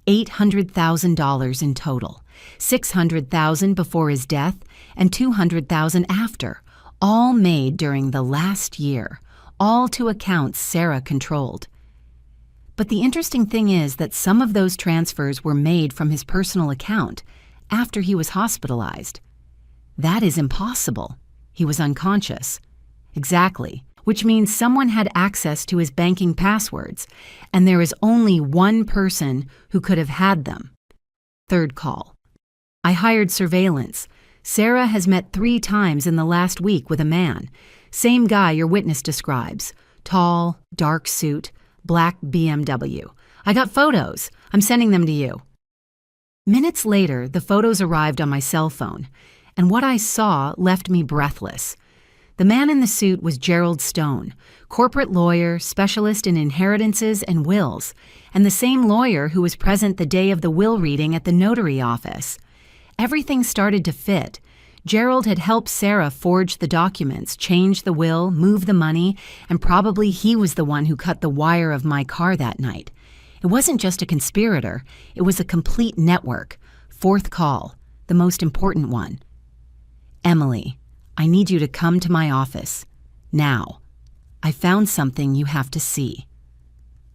$800,000 in total. $600,000 before his death and $200,000 after, all made during the last year, all to accounts Sarah controlled. But the interesting thing is that some of those transfers were made from his personal account after he was hospitalized. That is impossible. He was unconscious. Exactly, which means someone had access to his banking passwords, and there is only one person who could have had them. Third call. I hired surveillance. Sarah has met 3 times in the last week with a man. Same guy your witness describes. Tall, dark suit, black BMW. I got photos. I'm sending them to you. Minutes later, the photos arrived on my cell phone, and what I saw left me breathless. The man in the suit was Gerald Stone, corporate lawyer, specialist in inheritances and wills, and the same lawyer who was present the day of the will reading at the notary office. Everything started to fit. Gerald had helped Sarah forge the documents, change the will, move the money, and probably he was the one who cut the wire of my car that night. It wasn't just a conspirator, it was a complete network. 4th call, the most important one. Emily, I need you to come to my office. Now. I found something you have to see.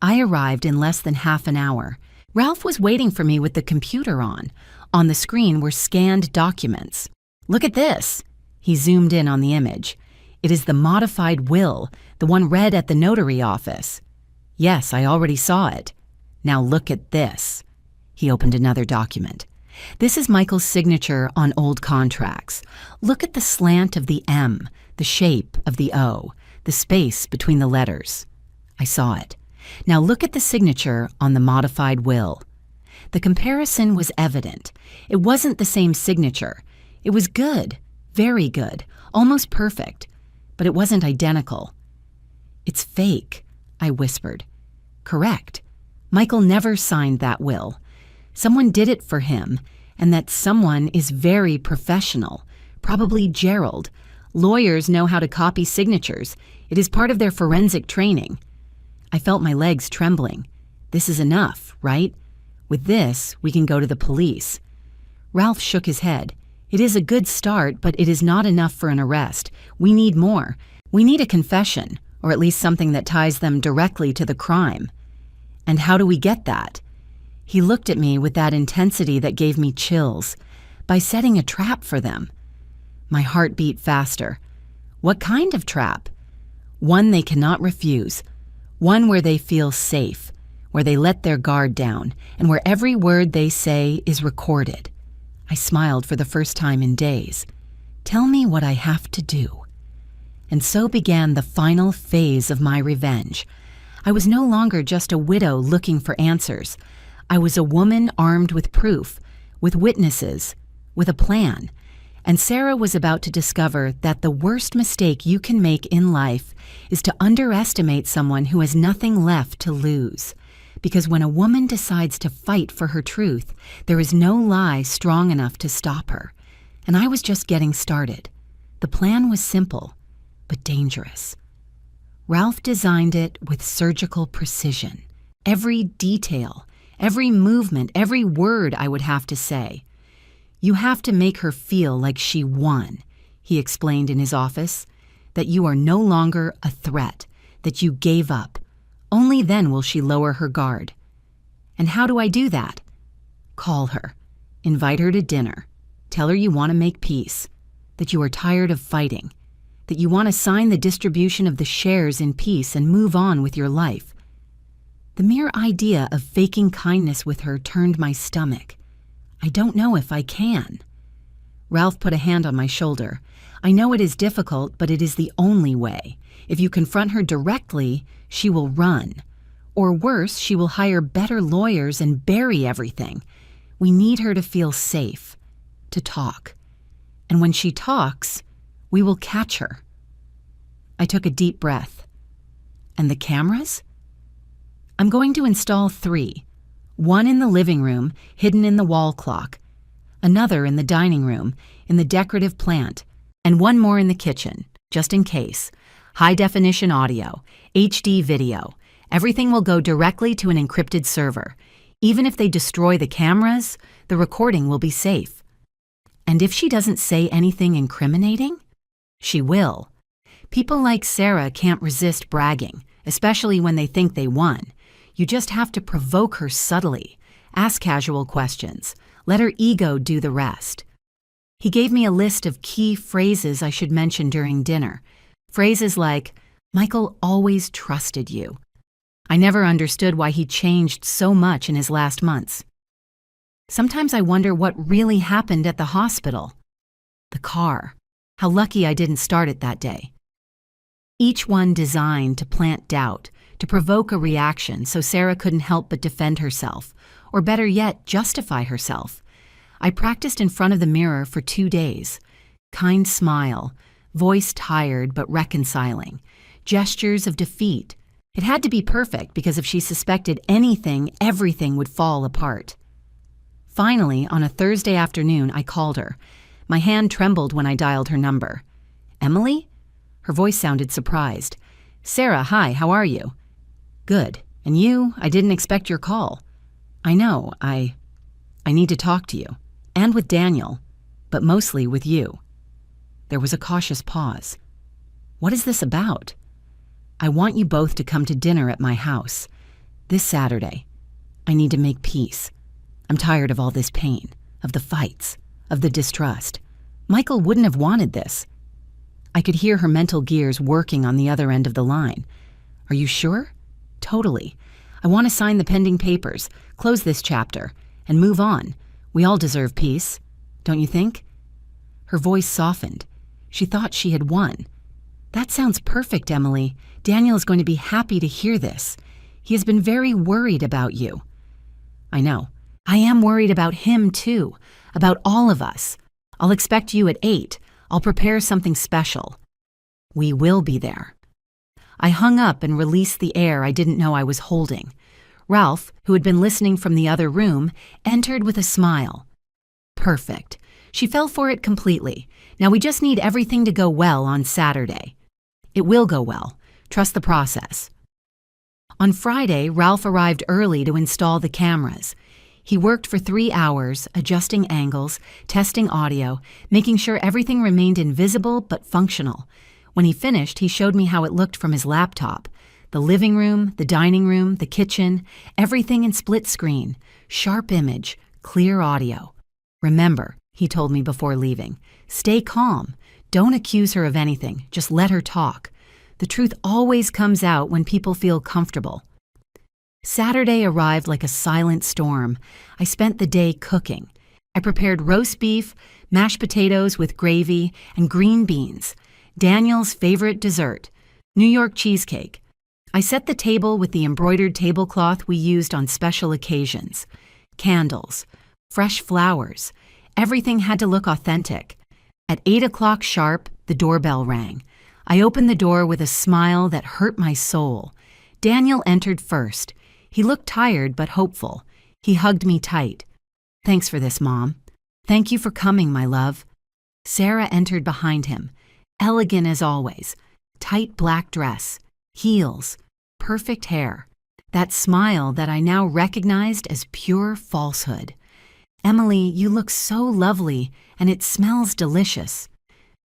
I arrived in less than half an hour. Ralph was waiting for me with the computer on. On the screen were scanned documents. Look at this. He zoomed in on the image. It is the modified will, the one read at the notary office. Yes, I already saw it. Now look at this. He opened another document. This is Michael's signature on old contracts. Look at the slant of the M, the shape of the O, the space between the letters. I saw it. Now look at the signature on the modified will. The comparison was evident. It wasn't the same signature. It was good, very good, almost perfect, but it wasn't identical. It's fake, I whispered. Correct. Michael never signed that will. Someone did it for him, and that someone is very professional, probably Gerald. Lawyers know how to copy signatures. It is part of their forensic training. I felt my legs trembling. This is enough, right? With this, we can go to the police. Ralph shook his head. It is a good start, but it is not enough for an arrest. We need more. We need a confession, or at least something that ties them directly to the crime. And how do we get that? He looked at me with that intensity that gave me chills. By setting a trap for them. My heart beat faster. What kind of trap? One they cannot refuse. One where they feel safe, where they let their guard down, and where every word they say is recorded. I smiled for the first time in days. Tell me what I have to do. And so began the final phase of my revenge. I was no longer just a widow looking for answers. I was a woman armed with proof, with witnesses, with a plan. And Sarah was about to discover that the worst mistake you can make in life is to underestimate someone who has nothing left to lose. Because when a woman decides to fight for her truth, there is no lie strong enough to stop her. And I was just getting started. The plan was simple, but dangerous. Ralph designed it with surgical precision. Every detail, every movement, every word I would have to say. You have to make her feel like she won, he explained in his office, that you are no longer a threat, that you gave up. Only then will she lower her guard. And how do I do that? Call her. Invite her to dinner. Tell her you want to make peace, that you are tired of fighting, that you want to sign the distribution of the shares in peace and move on with your life. The mere idea of faking kindness with her turned my stomach. I don't know if I can. Ralph put a hand on my shoulder. I know it is difficult, but it is the only way. If you confront her directly, she will run. Or worse, she will hire better lawyers and bury everything. We need her to feel safe, to talk. And when she talks, we will catch her. I took a deep breath. And the cameras? I'm going to install 3. One in the living room, hidden in the wall clock. Another in the dining room, in the decorative plant. And one more in the kitchen, just in case. High-definition audio, HD video. Everything will go directly to an encrypted server. Even if they destroy the cameras, the recording will be safe. And if she doesn't say anything incriminating? She will. People like Sarah can't resist bragging, especially when they think they won. You just have to provoke her subtly, ask casual questions, let her ego do the rest. He gave me a list of key phrases I should mention during dinner. Phrases like, Michael always trusted you. I never understood why he changed so much in his last months. Sometimes I wonder what really happened at the hospital. The car. How lucky I didn't start it that day. Each one designed to plant doubt, to provoke a reaction so Sarah couldn't help but defend herself, or better yet, justify herself. I practiced in front of the mirror for 2 days. Kind smile, voice tired but reconciling, gestures of defeat. It had to be perfect because if she suspected anything, everything would fall apart. Finally, on a Thursday afternoon, I called her. My hand trembled when I dialed her number. Emily? Her voice sounded surprised. Sarah, hi, how are you? Good. And you? I didn't expect your call. I know, I need to talk to you. And with Daniel. But mostly with you. There was a cautious pause. What is this about? I want you both to come to dinner at my house. This Saturday. I need to make peace. I'm tired of all this pain, of the fights, of the distrust. Michael wouldn't have wanted this. I could hear her mental gears working on the other end of the line. Are you sure? Totally. I want to sign the pending papers, close this chapter, and move on. We all deserve peace, don't you think? Her voice softened. She thought she had won. That sounds perfect, Emily. Daniel is going to be happy to hear this. He has been very worried about you. I know. I am worried about him, too. About all of us. I'll expect you at 8. I'll prepare something special. We will be there. I hung up and released the air I didn't know I was holding. Ralph, who had been listening from the other room, entered with a smile. Perfect. She fell for it completely. Now we just need everything to go well on Saturday. It will go well. Trust the process. On Friday, Ralph arrived early to install the cameras. He worked for 3 hours, adjusting angles, testing audio, making sure everything remained invisible but functional. When he finished, he showed me how it looked from his laptop. The living room, the dining room, the kitchen, everything in split screen, sharp image, clear audio. Remember, he told me before leaving, stay calm. Don't accuse her of anything, just let her talk. The truth always comes out when people feel comfortable. Saturday arrived like a silent storm. I spent the day cooking. I prepared roast beef, mashed potatoes with gravy, and green beans. Daniel's favorite dessert, New York cheesecake. I set the table with the embroidered tablecloth we used on special occasions. Candles, fresh flowers. Everything had to look authentic. At 8 o'clock sharp, the doorbell rang. I opened the door with a smile that hurt my soul. Daniel entered first. He looked tired but hopeful. He hugged me tight. Thanks for this, Mom. Thank you for coming, my love. Sarah entered behind him. Elegant as always. Tight black dress. Heels. Perfect hair. That smile that I now recognized as pure falsehood. Emily, you look so lovely, and it smells delicious.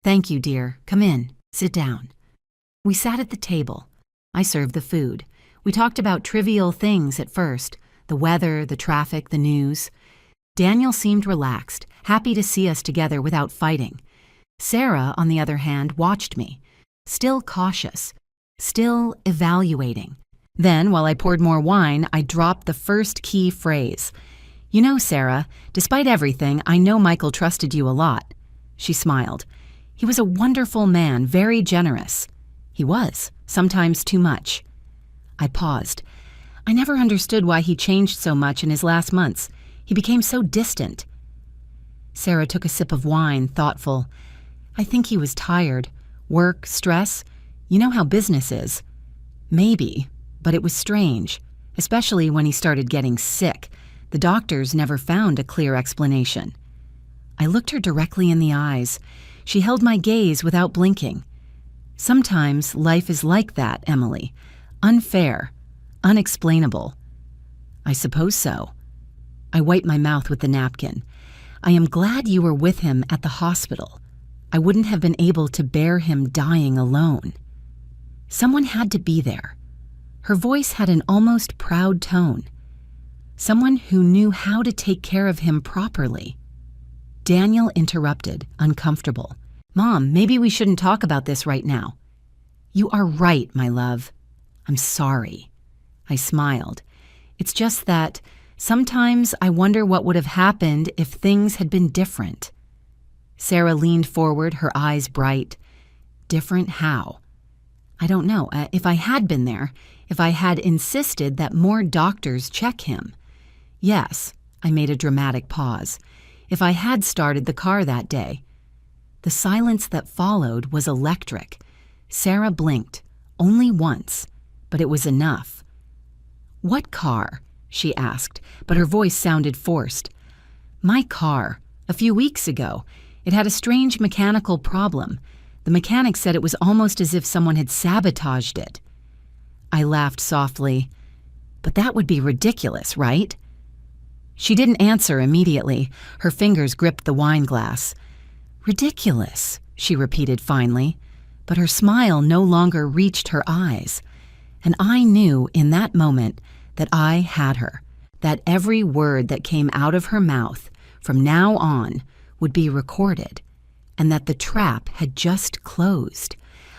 Thank you, dear. Come in. Sit down. We sat at the table. I served the food. We talked about trivial things at first, the weather, the traffic, the news. Daniel seemed relaxed, happy to see us together without fighting. Sarah, on the other hand, watched me, still cautious, still evaluating. Then, while I poured more wine, I dropped the first key phrase. You know, Sarah, despite everything, I know Michael trusted you a lot. She smiled. He was a wonderful man, very generous. He was, sometimes too much. I paused. I never understood why he changed so much in his last months. He became so distant. Sarah took a sip of wine, thoughtful. I think he was tired. Work, stress. You know how business is. Maybe, but it was strange, especially when he started getting sick. The doctors never found a clear explanation. I looked her directly in the eyes. She held my gaze without blinking. Sometimes life is like that, Emily. Unfair, unexplainable. I suppose so. I wiped my mouth with the napkin. I am glad you were with him at the hospital. I wouldn't have been able to bear him dying alone. Someone had to be there. Her voice had an almost proud tone. Someone who knew how to take care of him properly. Daniel interrupted, uncomfortable. Mom, maybe we shouldn't talk about this right now. You are right, my love. I'm sorry. I smiled. It's just that Sometimes I wonder what would have happened if things had been different. Sarah leaned forward, her eyes bright. Different how? I don't know. If I had been there, if I had insisted that more doctors check him. Yes, I made a dramatic pause. If I had started the car that day. The silence that followed was electric. Sarah blinked, only once, but it was enough. "What car?" she asked, but her voice sounded forced. "My car. A few weeks ago. It had a strange mechanical problem. The mechanic said it was almost as if someone had sabotaged it." I laughed softly. "But that would be ridiculous, right?" She didn't answer immediately. Her fingers gripped the wine glass. "Ridiculous," she repeated finally, but her smile no longer reached her eyes. And I knew in that moment that I had her, that every word that came out of her mouth from now on would be recorded, and that the trap had just closed.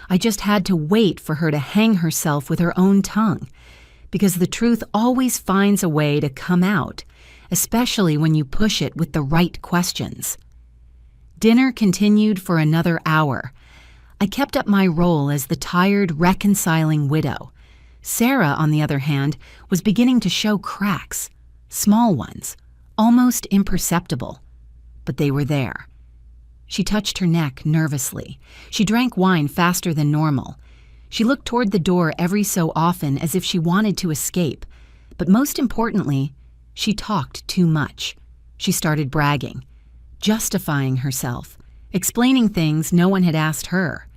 I just had to wait for her to hang herself with her own tongue, because the truth always finds a way to come out, especially when you push it with the right questions. Dinner continued for another hour. I kept up my role as the tired, reconciling widow. Sarah, on the other hand, was beginning to show cracks, small ones, almost imperceptible, but they were there. She touched her neck nervously. She drank wine faster than normal. She looked toward the door every so often as if she wanted to escape, but most importantly, she talked too much. She started bragging, justifying herself, explaining things no one had asked her.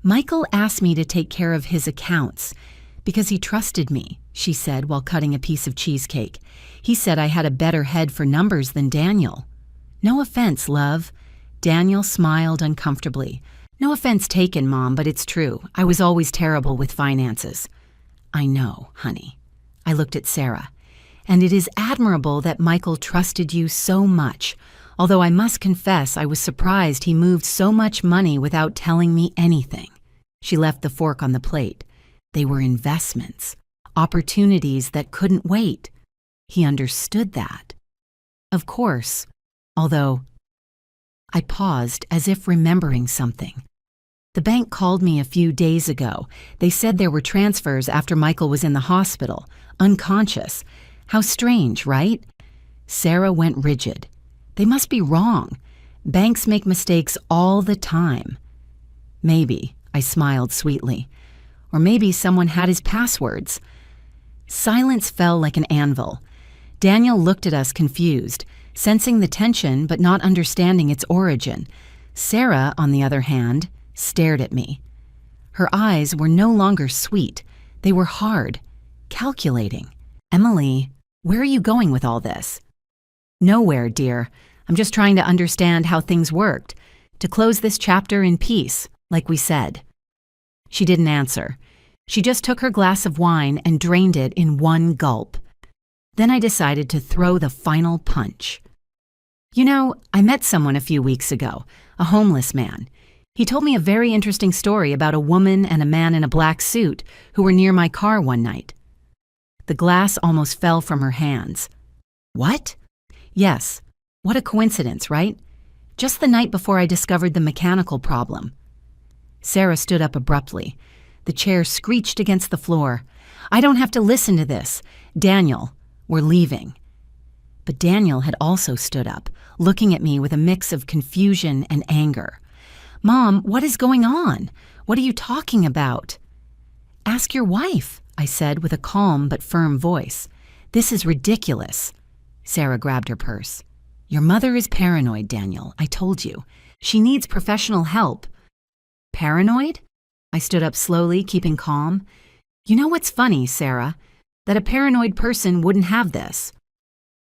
"Michael asked me to take care of his accounts because he trusted me," she said while cutting a piece of cheesecake. "He said I had a better head for numbers than Daniel." "No offense, love." Daniel smiled uncomfortably. "No offense taken, Mom, but it's true. I was always terrible with finances." "I know, honey." I looked at Sarah. "And it is admirable that Michael trusted you so much, although I must confess I was surprised he moved so much money without telling me anything." She left the fork on the plate. They were investments, opportunities that couldn't wait. He understood that. Of course, although I paused as if remembering something. "The bank called me a few days ago. They said there were transfers after Michael was in the hospital, unconscious. How strange, right?" Sarah went rigid. "They must be wrong. Banks make mistakes all the time." "Maybe," I smiled sweetly. "Or maybe someone had his passwords." Silence fell like an anvil. Daniel looked at us confused, sensing the tension but not understanding its origin. Sarah, on the other hand, stared at me. Her eyes were no longer sweet. They were hard, calculating. "Emily, where are you going with all this?" "Nowhere, dear. I'm just trying to understand how things worked, to close this chapter in peace, like we said." She didn't answer. She just took her glass of wine and drained it in one gulp. Then I decided to throw the final punch. "You know, I met someone a few weeks ago, a homeless man. He told me a very interesting story about a woman and a man in a black suit who were near my car one night." The glass almost fell from her hands. "What?" "Yes. What a coincidence, right? Just the night before I discovered the mechanical problem." Sarah stood up abruptly. The chair screeched against the floor. "I don't have to listen to this. Daniel, we're leaving." But Daniel had also stood up, looking at me with a mix of confusion and anger. "Mom, what is going on? What are you talking about?" "Ask your wife," I said with a calm but firm voice. "This is ridiculous." Sarah grabbed her purse. "Your mother is paranoid, Daniel. I told you. She needs professional help." "Paranoid?" I stood up slowly, keeping calm. "You know what's funny, Sarah? That a paranoid person wouldn't have this."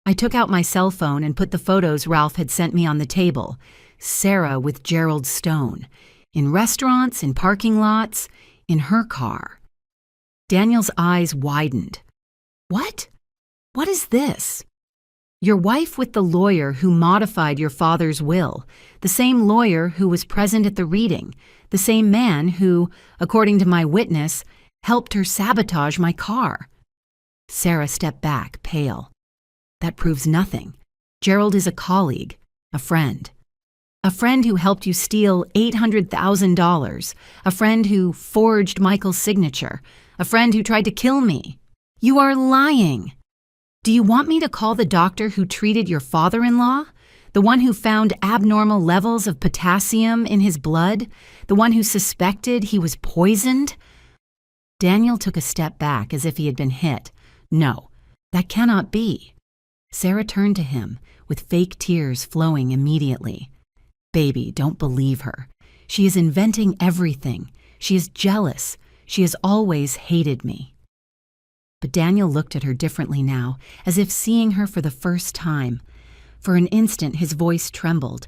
I took out my cell phone and put the photos Ralph had sent me on the table. Sarah with Gerald Stone. In restaurants, in parking lots, in her car. Daniel's eyes widened. "What? What is this?" "Your wife with the lawyer who modified your father's will, the same lawyer who was present at the reading, the same man who, according to my witness, helped her sabotage my car." Sarah stepped back, pale. That proves nothing. Gerald is a colleague, a friend. A friend who helped you steal $800,000. A friend who forged Michael's signature. A friend who tried to kill me. You are lying. Do you want me to call the doctor who treated your father-in-law? The one who found abnormal levels of potassium in his blood? The one who suspected he was poisoned? Daniel took a step back as if he had been hit. No, that cannot be. Sarah turned to him, with fake tears flowing immediately. Baby, don't believe her. She is inventing everything. She is jealous. She has always hated me. But Daniel looked at her differently now, as if seeing her for the first time. For an instant, his voice trembled.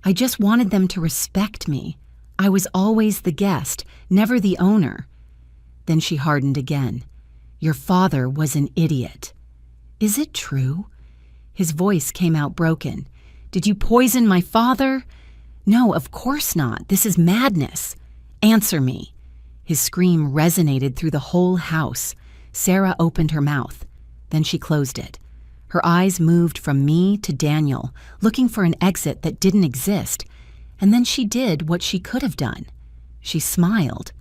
I just wanted them to respect me. I was always the guest, never the owner. Then she hardened again. Your father was an idiot. Is it true? His voice came out broken. Did you poison my father? No, of course not. This is madness. Answer me. His scream resonated through the whole house. Sarah opened her mouth. Then she closed it. Her eyes moved from me to Daniel, looking for an exit that didn't exist. And then she did what she could have done. She smiled.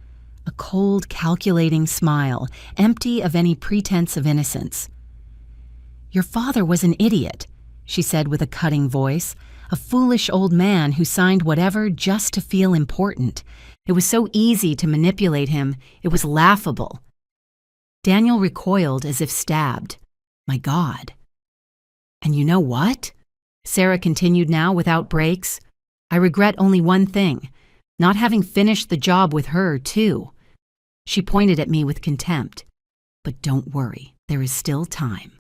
A cold, calculating smile, empty of any pretense of innocence. Your father was an idiot, she said with a cutting voice. A foolish old man who signed whatever just to feel important. It was so easy to manipulate him, it was laughable. Daniel recoiled as if stabbed. My God. And you know what? Sarah continued now without breaks. I regret only one thing, not having finished the job with her, too. She pointed at me with contempt. But don't worry, there is still time.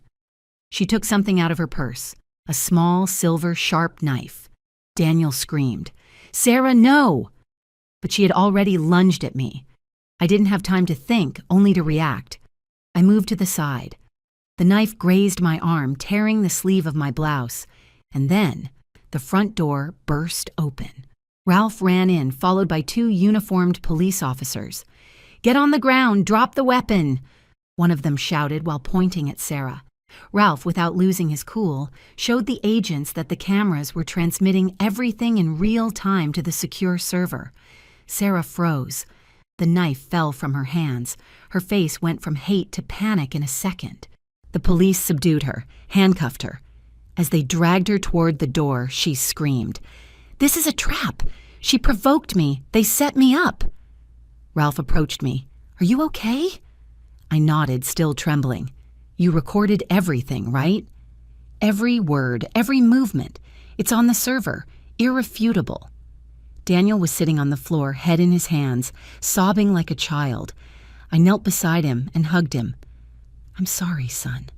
She took something out of her purse, a small, silver, sharp knife. Daniel screamed, Sarah, no! But she had already lunged at me. I didn't have time to think, only to react. I moved to the side. The knife grazed my arm, tearing the sleeve of my blouse. And then, the front door burst open. Ralph ran in, followed by 2 uniformed police officers. Get on the ground, drop the weapon, one of them shouted while pointing at Sarah. Ralph, without losing his cool, showed the agents that the cameras were transmitting everything in real time to the secure server. Sarah froze. The knife fell from her hands. Her face went from hate to panic in a second. The police subdued her, handcuffed her. As they dragged her toward the door, she screamed, This is a trap! She provoked me! They set me up! Ralph approached me. Are you okay? I nodded, still trembling. You recorded everything, right? Every word, every movement. It's on the server. Irrefutable. Daniel was sitting on the floor, head in his hands, sobbing like a child. I knelt beside him and hugged him. I'm sorry, son.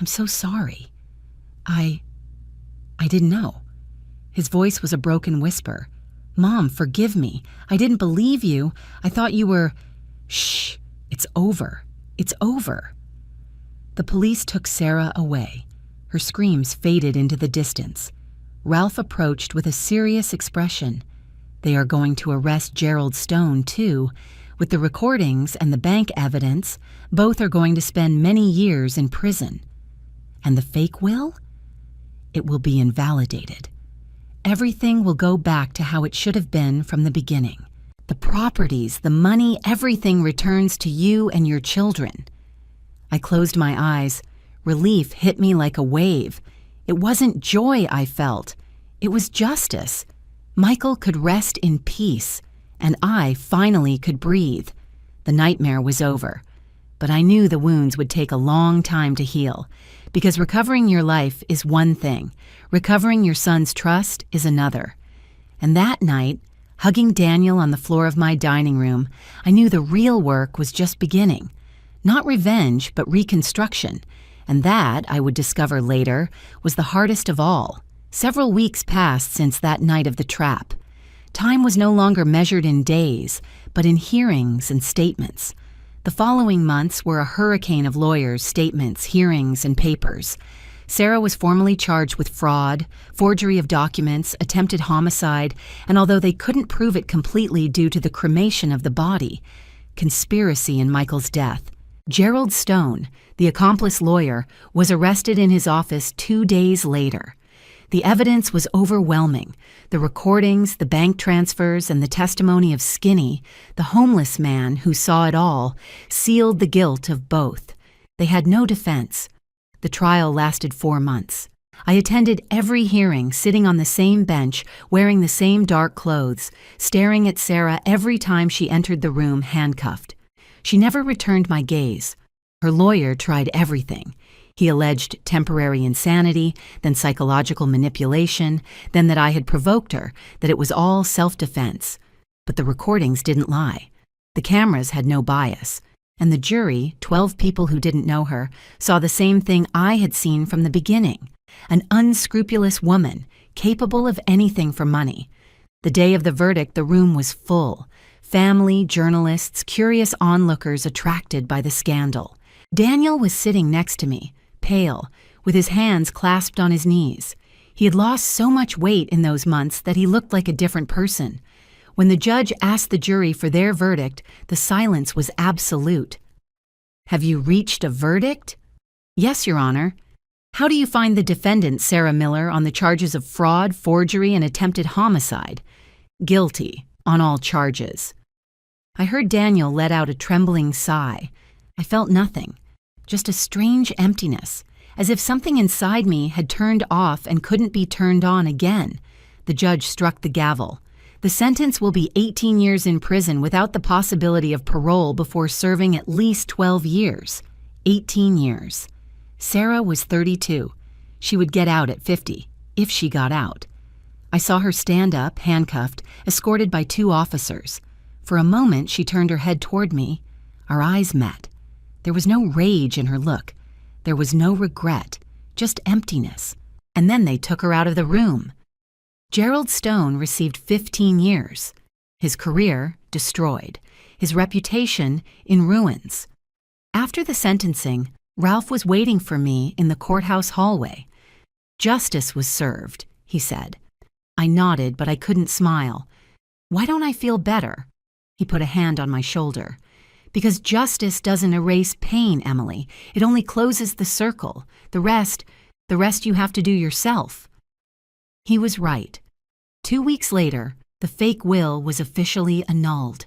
I'm so sorry. I didn't know. His voice was a broken whisper. Mom, forgive me. I didn't believe you. I thought you were... Shh. It's over. It's over. The police took Sarah away. Her screams faded into the distance. Ralph approached with a serious expression. They are going to arrest Gerald Stone, too. With the recordings and the bank evidence, both are going to spend many years in prison. And the fake will? It will be invalidated. Everything will go back to how it should have been from the beginning. The properties, the money, everything returns to you and your children. I closed my eyes. Relief hit me like a wave. It wasn't joy I felt. It was justice. Michael could rest in peace, and I finally could breathe. The nightmare was over. But I knew the wounds would take a long time to heal, because recovering your life is one thing. Recovering your son's trust is another. And that night, hugging Daniel on the floor of my dining room, I knew the real work was just beginning. Not revenge, but reconstruction. And that, I would discover later, was the hardest of all. Several weeks passed since that night of the trap. Time was no longer measured in days, but in hearings and statements. The following months were a hurricane of lawyers, statements, hearings, and papers. Sarah was formally charged with fraud, forgery of documents, attempted homicide, and although they couldn't prove it completely due to the cremation of the body, conspiracy in Michael's death. Gerald Stone, the accomplice lawyer, was arrested in his office 2 days later. The evidence was overwhelming. The recordings, the bank transfers, and the testimony of Skinny, the homeless man who saw it all, sealed the guilt of both. They had no defense. The trial lasted 4 months. I attended every hearing, sitting on the same bench, wearing the same dark clothes, staring at Sarah every time she entered the room handcuffed. She never returned my gaze. Her lawyer tried everything. He alleged temporary insanity, then psychological manipulation, then that I had provoked her, that it was all self-defense. But the recordings didn't lie. The cameras had no bias. And the jury, 12 people who didn't know her, saw the same thing I had seen from the beginning. An unscrupulous woman, capable of anything for money. The day of the verdict, the room was full. Family, journalists, curious onlookers attracted by the scandal. Daniel was sitting next to me, pale, with his hands clasped on his knees. He had lost so much weight in those months that he looked like a different person. When the judge asked the jury for their verdict, the silence was absolute. "Have you reached a verdict?" "Yes, Your Honor." "How do you find the defendant, Sarah Miller, on the charges of fraud, forgery, and attempted homicide?" "Guilty, on all charges." I heard Daniel let out a trembling sigh. I felt nothing, just a strange emptiness, as if something inside me had turned off and couldn't be turned on again. The judge struck the gavel. The sentence will be 18 years in prison without the possibility of parole before serving at least 12 years. 18 years. Sarah was 32. She would get out at 50, if she got out. I saw her stand up, handcuffed, escorted by 2 officers. For a moment, she turned her head toward me. Our eyes met. There was no rage in her look. There was no regret, just emptiness. And then they took her out of the room. Gerald Stone received 15 years. His career destroyed. His reputation in ruins. After the sentencing, Ralph was waiting for me in the courthouse hallway. "Justice was served," he said. I nodded, but I couldn't smile. "Why don't I feel better?" He put a hand on my shoulder. "Because justice doesn't erase pain, Emily. It only closes the circle. The rest you have to do yourself." He was right. 2 weeks later, the fake will was officially annulled.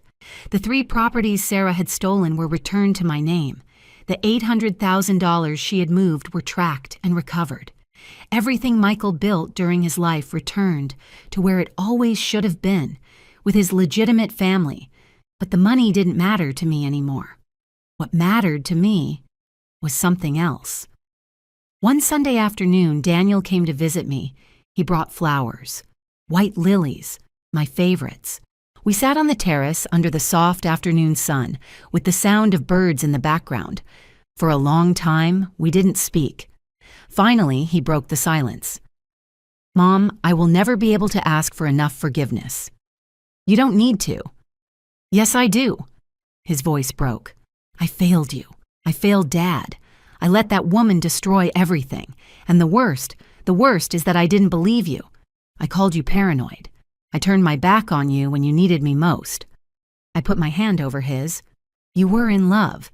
The 3 properties Sarah had stolen were returned to my name. The $800,000 she had moved were tracked and recovered. Everything Michael built during his life returned to where it always should have been, with his legitimate family. But the money didn't matter to me anymore. What mattered to me was something else. One Sunday afternoon, Daniel came to visit me. He brought flowers. White lilies, my favorites. We sat on the terrace under the soft afternoon sun, with the sound of birds in the background. For a long time, we didn't speak. Finally, he broke the silence. "Mom, I will never be able to ask for enough forgiveness." "You don't need to." "Yes, I do." His voice broke. "I failed you. I failed Dad. I let that woman destroy everything. And the worst is that I didn't believe you. I called you paranoid. I turned my back on you when you needed me most." I put my hand over his. "You were in love,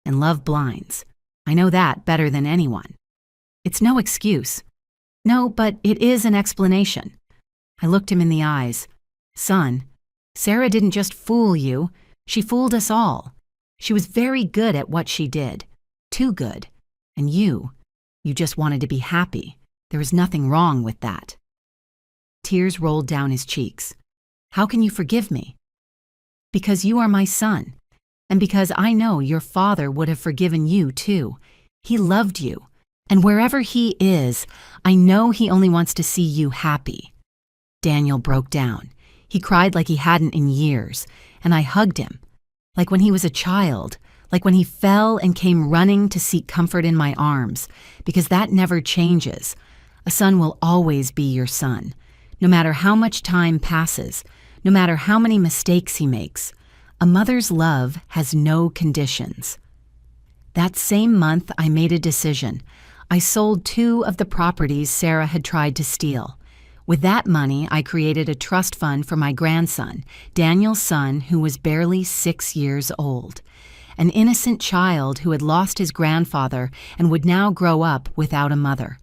and love blinds. I know that better than anyone." "It's no excuse." "No, but it is an explanation." I looked him in the eyes. "Son, Sarah didn't just fool you. She fooled us all. She was very good at what she did. Too good. And you just wanted to be happy. There was nothing wrong with that." Tears rolled down his cheeks. "How can you forgive me?" "Because you are my son. And because I know your father would have forgiven you too. He loved you. And wherever he is, I know he only wants to see you happy." Daniel broke down. He cried like he hadn't in years, and I hugged him. Like when he was a child, like when he fell and came running to seek comfort in my arms, because that never changes. A son will always be your son, no matter how much time passes, no matter how many mistakes he makes. A mother's love has no conditions. That same month, I made a decision. I sold 2 of the properties Sarah had tried to steal. With that money, I created a trust fund for my grandson, Daniel's son, who was barely 6 years old. an innocent child who had lost his grandfather and would now grow up without a mother.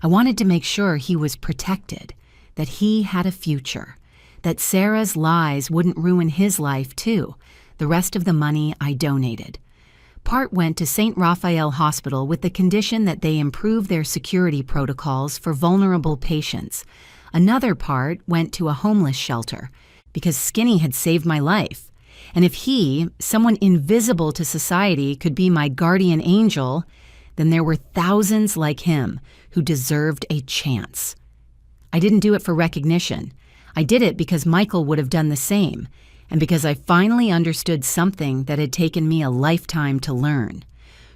I wanted to make sure he was protected, that he had a future, that Sarah's lies wouldn't ruin his life too. The rest of the money I donated. Part went to St. Raphael Hospital with the condition that they improve their security protocols for vulnerable patients. Another part went to a homeless shelter, because Skinny had saved my life. And if he, someone invisible to society, could be my guardian angel, then there were thousands like him who deserved a chance. I didn't do it for recognition. I did it because Michael would have done the same, and because I finally understood something that had taken me a lifetime to learn.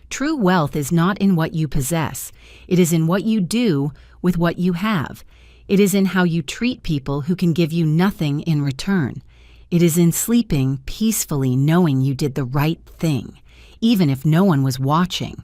True wealth is not in what you possess. It is in what you do with what you have. It is in how you treat people who can give you nothing in return. It is in sleeping peacefully knowing you did the right thing, even if no one was watching.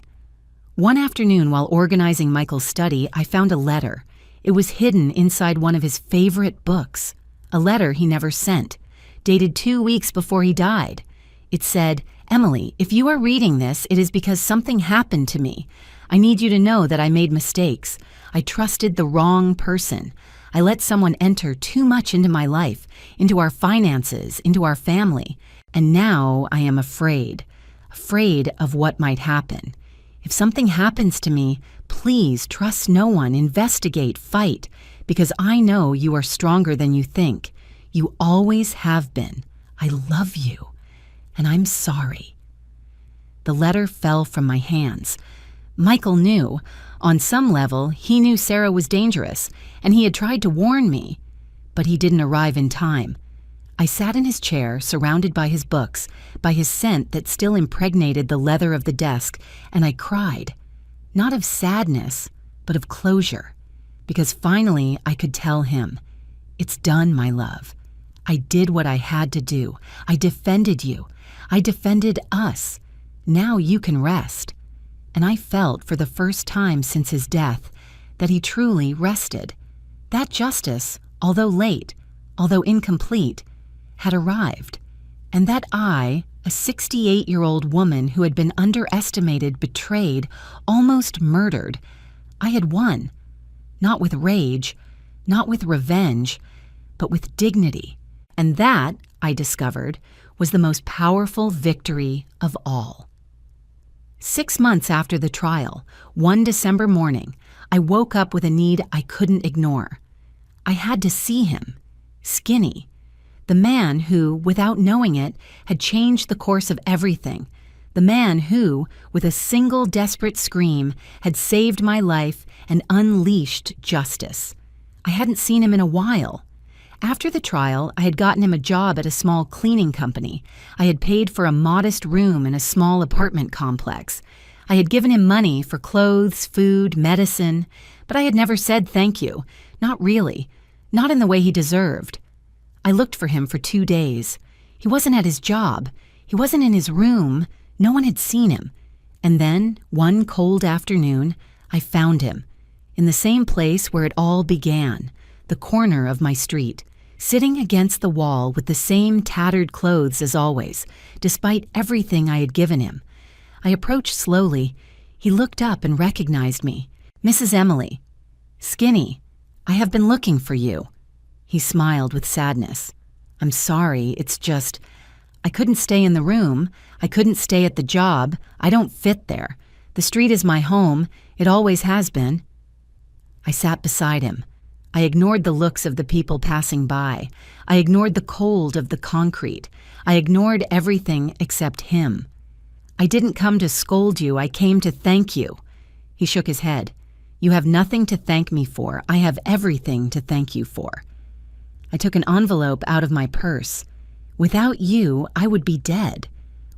One afternoon while organizing Michael's study, I found a letter. It was hidden inside one of his favorite books, a letter he never sent, dated 2 weeks before he died. It said, "Emily, if you are reading this, it is because something happened to me. I need you to know that I made mistakes. I trusted the wrong person. I let someone enter too much into my life, into our finances, into our family. And now I am afraid of what might happen. If something happens to me, please trust no one, investigate, fight, because I know you are stronger than you think. You always have been. I love you, and I'm sorry." The letter fell from my hands. Michael knew. On some level, he knew Sarah was dangerous, and he had tried to warn me. But he didn't arrive in time. I sat in his chair, surrounded by his books, by his scent that still impregnated the leather of the desk, and I cried. Not of sadness, but of closure. Because finally I could tell him, "It's done, my love. I did what I had to do. I defended you. I defended us. Now you can rest." And I felt for the first time since his death that he truly rested. That justice, although late, although incomplete, had arrived. And that I, a 68-year-old woman who had been underestimated, betrayed, almost murdered, I had won. Not with rage, not with revenge, but with dignity. And that, I discovered, was the most powerful victory of all. 6 months after the trial, one December morning, I woke up with a need I couldn't ignore. I had to see him, Skinny, the man who, without knowing it, had changed the course of everything, the man who, with a single desperate scream, had saved my life and unleashed justice. I hadn't seen him in a while. After the trial, I had gotten him a job at a small cleaning company. I had paid for a modest room in a small apartment complex. I had given him money for clothes, food, medicine, but I had never said thank you. Not really. Not in the way he deserved. I looked for him for 2 days. He wasn't at his job. He wasn't in his room. No one had seen him. And then, one cold afternoon, I found him, in the same place where it all began, the corner of my street, sitting against the wall with the same tattered clothes as always, despite everything I had given him. I approached slowly. He looked up and recognized me. "Mrs. Emily." "Skinny, I have been looking for you." He smiled with sadness. "I'm sorry, it's just, I couldn't stay in the room. I couldn't stay at the job. I don't fit there. The street is my home. It always has been." I sat beside him. I ignored the looks of the people passing by. I ignored the cold of the concrete. I ignored everything except him. "I didn't come to scold you. I came to thank you." He shook his head. "You have nothing to thank me for. I have everything to thank you for." I took an envelope out of my purse. "Without you, I would be dead.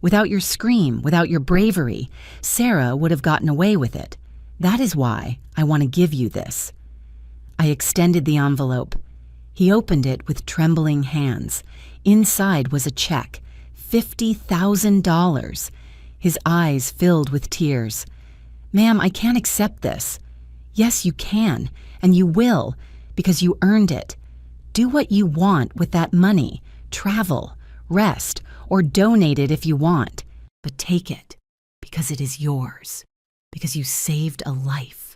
Without your scream, without your bravery, Sarah would have gotten away with it. That is why I want to give you this." I extended the envelope. He opened it with trembling hands. Inside was a check, $50,000. His eyes filled with tears. "Ma'am, I can't accept this." "Yes, you can, and you will, because you earned it. Do what you want with that money. Travel, rest, or donate it if you want. but take it because it is yours, because you saved a life.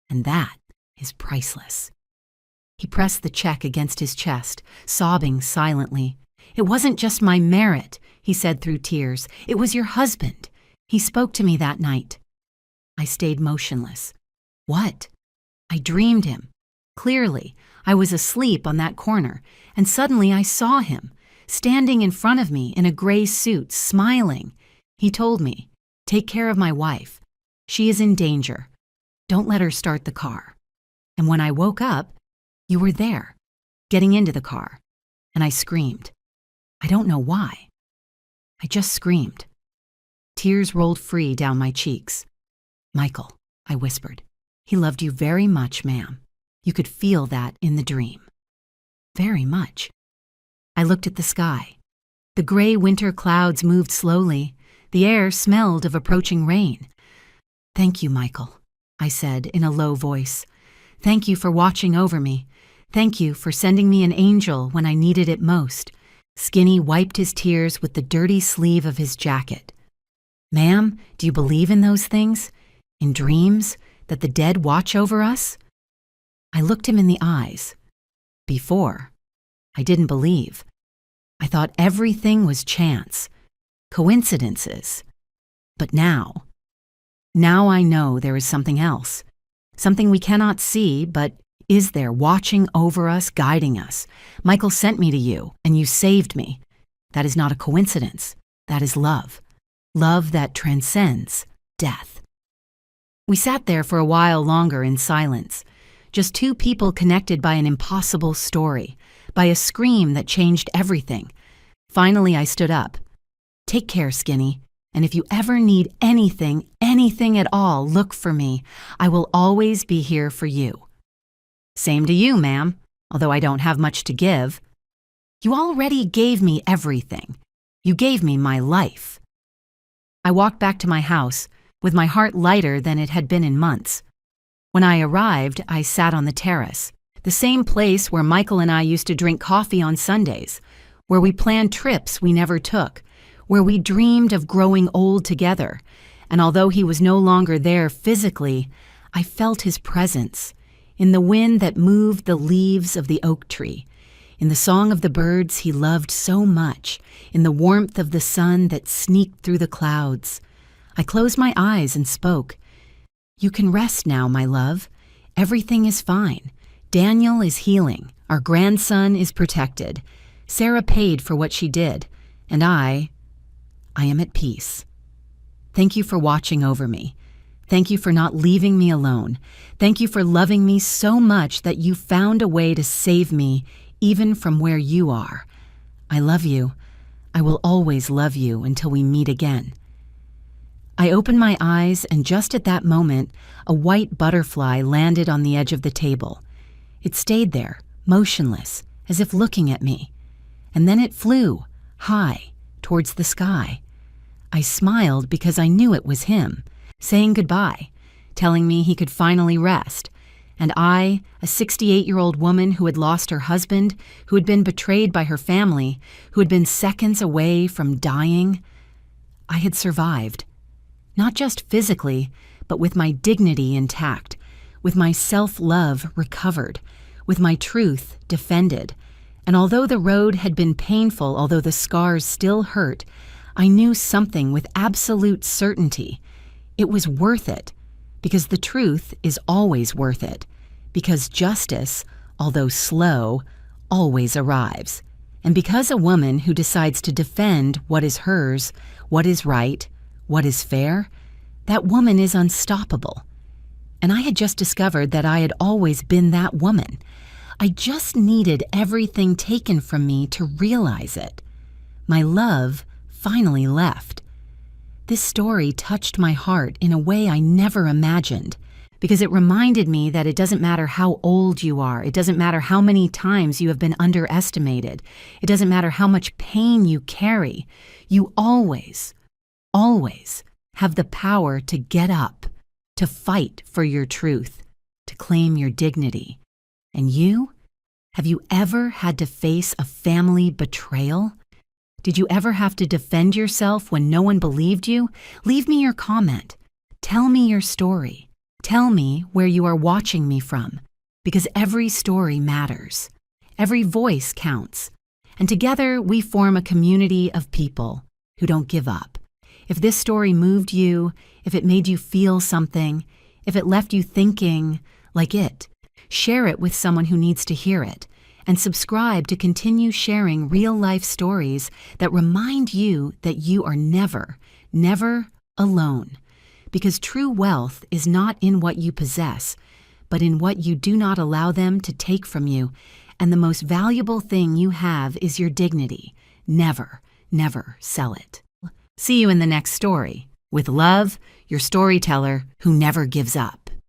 And that is priceless. He pressed the check against his chest, sobbing silently. It wasn't just my merit, he said through tears. It was your husband. He spoke to me that night. I stayed motionless. What? I dreamed him. Clearly, I was asleep on that corner, and suddenly I saw him, standing in front of me in a gray suit, smiling. He told me, "Take care of my wife. She is in danger. Don't let her start the car." And when I woke up, you were there, getting into the car, and I screamed. I don't know why. I just screamed. Tears rolled free down my cheeks. "Michael," I whispered, "he loved you very much, ma'am. You could feel that in the dream." Very much. I looked at the sky. The gray winter clouds moved slowly. The air smelled of approaching rain. "Thank you, Michael," I said in a low voice. "Thank you for watching over me. Thank you for sending me an angel when I needed it most." Skinny wiped his tears with the dirty sleeve of his jacket. "Ma'am, do you believe in those things? In dreams? That the dead watch over us?" I looked him in the eyes. Before, I didn't believe. I thought everything was chance, coincidences. But now I know there is something else. Something we cannot see, but is there, watching over us, guiding us. Michael sent me to you, and you saved me. That is not a coincidence. That is love. Love that transcends death. We sat there for a while longer in silence. Just two people connected by an impossible story, by a scream that changed everything. Finally, I stood up. "Take care, Skinny. And if you ever need anything at all, look for me. I will always be here for you." "Same to you, ma'am, although I don't have much to give." "You already gave me everything. You gave me my life." I walked back to my house, with my heart lighter than it had been in months. When I arrived, I sat on the terrace, the same place where Michael and I used to drink coffee on Sundays, where we planned trips we never took, where we dreamed of growing old together. And although he was no longer there physically, I felt his presence, in the wind that moved the leaves of the oak tree, in the song of the birds he loved so much, in the warmth of the sun that sneaked through the clouds. I closed my eyes and spoke. "You can rest now, my love. Everything is fine. Daniel is healing. Our grandson is protected. Sarah paid for what she did. And I am at peace. Thank you for watching over me. Thank you for not leaving me alone. Thank you for loving me so much that you found a way to save me, even from where you are. I love you. I will always love you until we meet again." I opened my eyes, and just at that moment, a white butterfly landed on the edge of the table. It stayed there, motionless, as if looking at me. And then it flew, high, towards the sky. I smiled because I knew it was him, saying goodbye, telling me he could finally rest. And I, a 68-year-old woman who had lost her husband, who had been betrayed by her family, who had been seconds away from dying, I had survived. Not just physically, but with my dignity intact, with my self-love recovered, with my truth defended. And although the road had been painful, although the scars still hurt, I knew something with absolute certainty. It was worth it, because the truth is always worth it, because justice, although slow, always arrives, and because a woman who decides to defend what is hers, what is right, what is fair, that woman is unstoppable. And I had just discovered that I had always been that woman. I just needed everything taken from me to realize it. My love finally left. This story touched my heart in a way I never imagined, because it reminded me that it doesn't matter how old you are, it doesn't matter how many times you have been underestimated, it doesn't matter how much pain you carry, you always have the power to get up, to fight for your truth, to claim your dignity. And you? Have you ever had to face a family betrayal? Did you ever have to defend yourself when no one believed you? Leave me your comment. Tell me your story. Tell me where you are watching me from, because every story matters. Every voice counts. And together we form a community of people who don't give up. If this story moved you, if it made you feel something, if it left you thinking like it, share it with someone who needs to hear it. And subscribe to continue sharing real-life stories that remind you that you are never, never alone. Because true wealth is not in what you possess, but in what you do not allow them to take from you. And the most valuable thing you have is your dignity. Never, never sell it. See you in the next story. With love, your storyteller who never gives up.